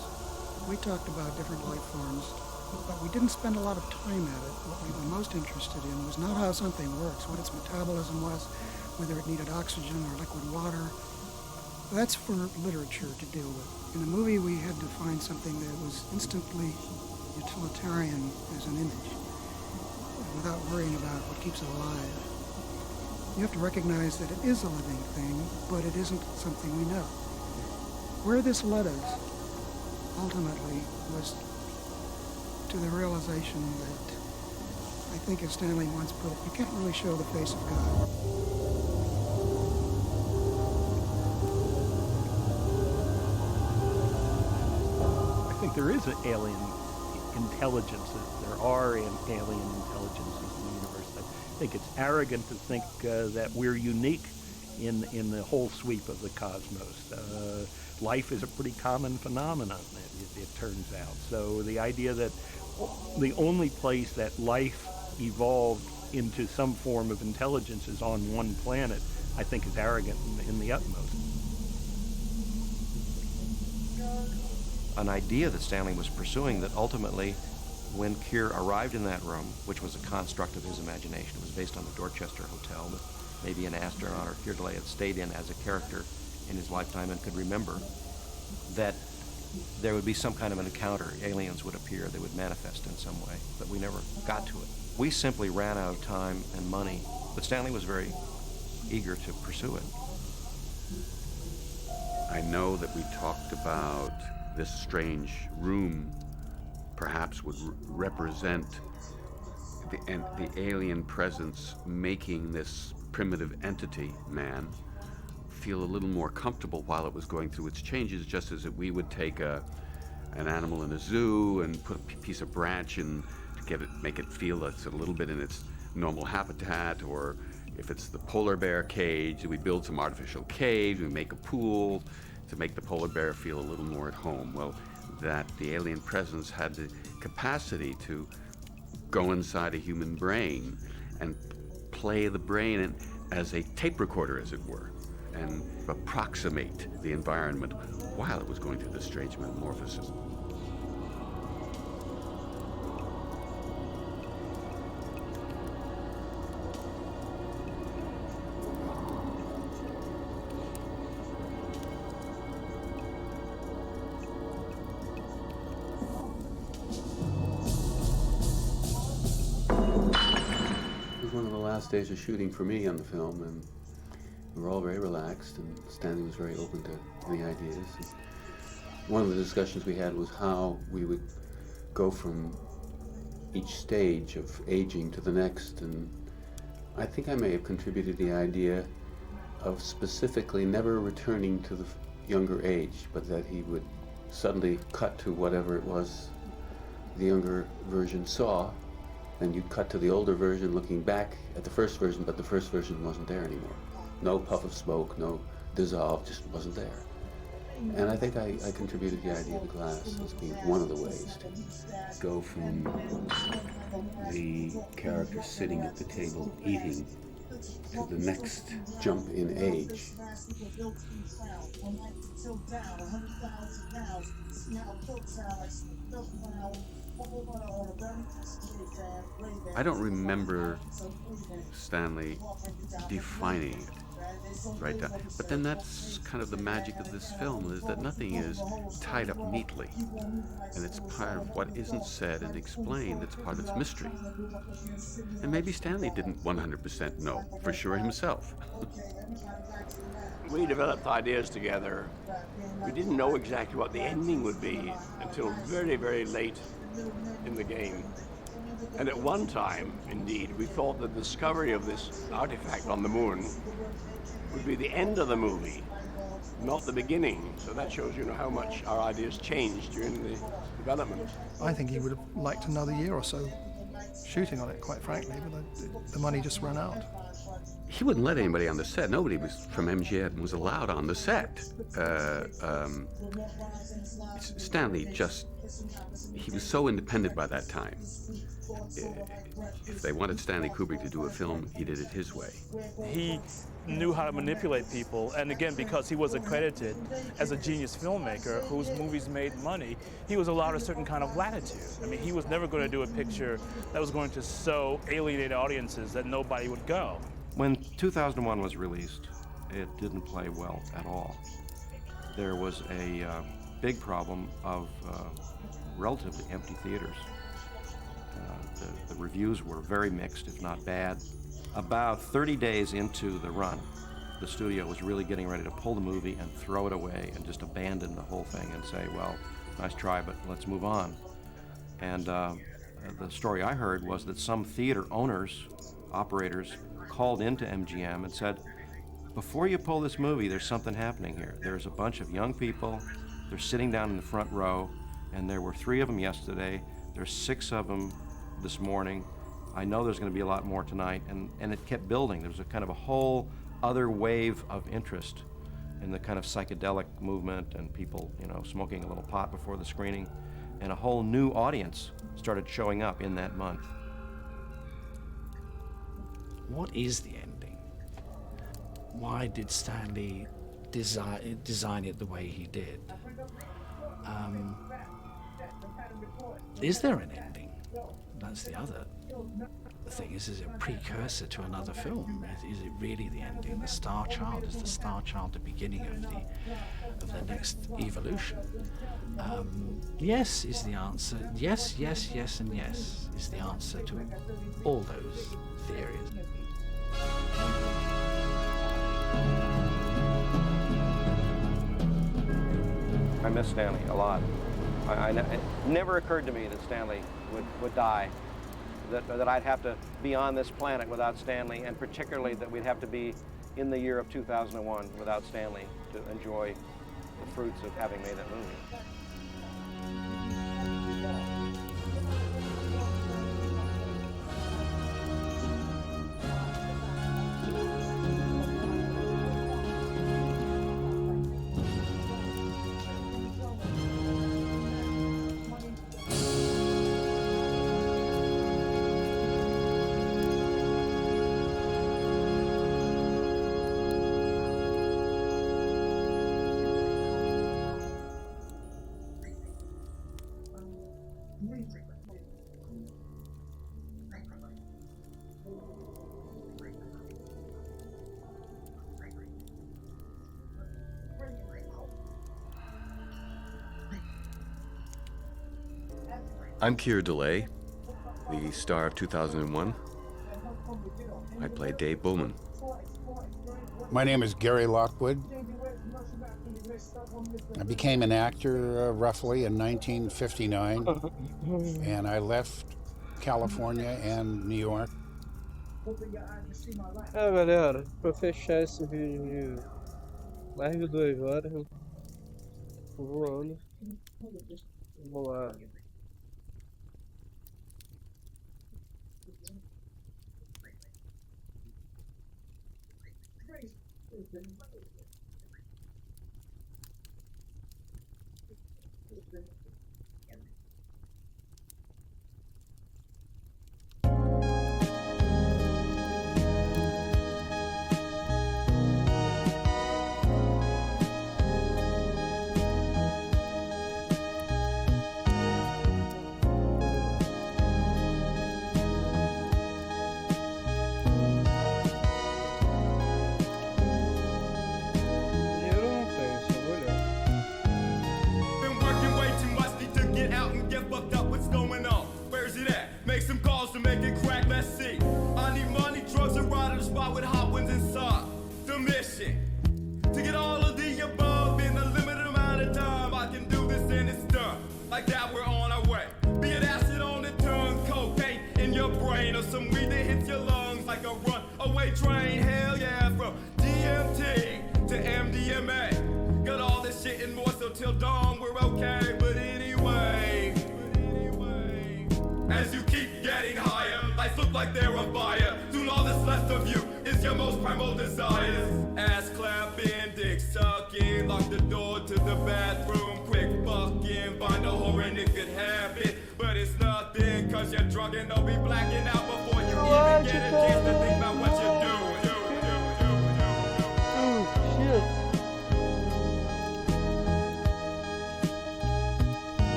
We talked about different life forms, but we didn't spend a lot of time at it. What we were most interested in was not how something works, what its metabolism was, whether it needed oxygen or liquid water. That's for literature to deal with. In the movie, we had to find something that was instantly utilitarian as an image, without worrying about what keeps it alive. You have to recognize that it is a living thing, but it isn't something we know. Where this led us, ultimately, was to the realization that, I think as Stanley once put it, you can't really show the face of God. I think there is an alien intelligence. There are alien intelligences in the universe. I think it's arrogant to think that we're unique in the whole sweep of the cosmos. Life is a pretty common phenomenon, it turns out. So the idea that the only place that life evolved into some form of intelligence is on one planet, I think is arrogant in the utmost. An idea that Stanley was pursuing that ultimately, when Keir arrived in that room, which was a construct of his imagination, it was based on the Dorchester Hotel that maybe an astronaut or Keir Delay had stayed in as a character in his lifetime and could remember, that there would be some kind of an encounter. Aliens would appear, they would manifest in some way, but we never got to it. We simply ran out of time and money, but Stanley was very eager to pursue it. I know that we talked about this strange room perhaps would represent the alien presence making this primitive entity, man, feel a little more comfortable while it was going through its changes, just as we would take an animal in a zoo and put a piece of branch in to make it feel it's a little bit in its normal habitat, or if it's the polar bear cage, we build some artificial cage, we make a pool to make the polar bear feel a little more at home. Well, that the alien presence had the capacity to go inside a human brain and play the brain as a tape recorder, as it were, and approximate the environment while it was going through this strange metamorphosis. last days of shooting for me on the film, and we were all very relaxed, and Stanley was very open to any ideas. And one of the discussions we had was how we would go from each stage of aging to the next, and I think I may have contributed the idea of specifically never returning to the younger age, but that he would suddenly cut to whatever it was the younger version saw, and you'd cut to the older version looking back at the first version, but the first version wasn't there anymore. No puff of smoke, no dissolve, just wasn't there. And I think I contributed the idea of the glass as being one of the ways to go from the character sitting at the table eating to the next jump in age. I don't remember Stanley defining it right down. But then that's kind of the magic of this film, is that nothing is tied up neatly. And it's part of what isn't said and explained. It's part of its mystery. And maybe Stanley didn't 100% know for sure himself. We developed ideas together. We didn't know exactly what the ending would be until very, very late in the game. And at one time, indeed, we thought the discovery of this artifact on the moon would be the end of the movie, not the beginning. So that shows you how much our ideas changed during the development. I think he would have liked another year or so shooting on it, quite frankly, but the money just ran out. He wouldn't let anybody on the set. Nobody was from MGM was allowed on the set. Stanley he was so independent by that time. If they wanted Stanley Kubrick to do a film, he did it his way. He knew how to manipulate people, and again, because he was accredited as a genius filmmaker whose movies made money, he was allowed a certain kind of latitude. I mean, he was never going to do a picture that was going to so alienate audiences that nobody would go. When 2001 was released, it didn't play well at all. There was a big problem of relatively empty theaters. The reviews were very mixed, if not bad. About 30 days into the run, the studio was really getting ready to pull the movie and throw it away and just abandon the whole thing and say, well, nice try, but let's move on. And the story I heard was that some theater owners, operators, called into MGM and said, before you pull this movie, there's something happening here. There's a bunch of young people, they're sitting down in the front row, and there were 3 of them yesterday, there's 6 of them this morning. I know there's going to be a lot more tonight, and it kept building. There was a kind of a whole other wave of interest in the kind of psychedelic movement and people, smoking a little pot before the screening, and a whole new audience started showing up in that month. What is the ending? Why did Stanley design it the way he did? Is there an ending? That's the other thing. Is it a precursor to another film? Is it really the ending? The Star Child, is the Star Child the beginning of the next evolution? Yes is the answer. Yes, yes, yes, and yes is the answer to all those theories. I miss Stanley a lot. It never occurred to me that Stanley would die, that I'd have to be on this planet without Stanley, and particularly that we'd have to be in the year of 2001 without Stanley to enjoy the fruits of having made that movie. I'm Keir Delay, the star of 2001. I played Dave Bullman. My name is Gary Lockwood. I became an actor roughly in 1959, and I left California and New York. Galera, pra fechar esse vídeo de mais de 2 horas, voando. Vamos lá.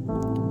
you.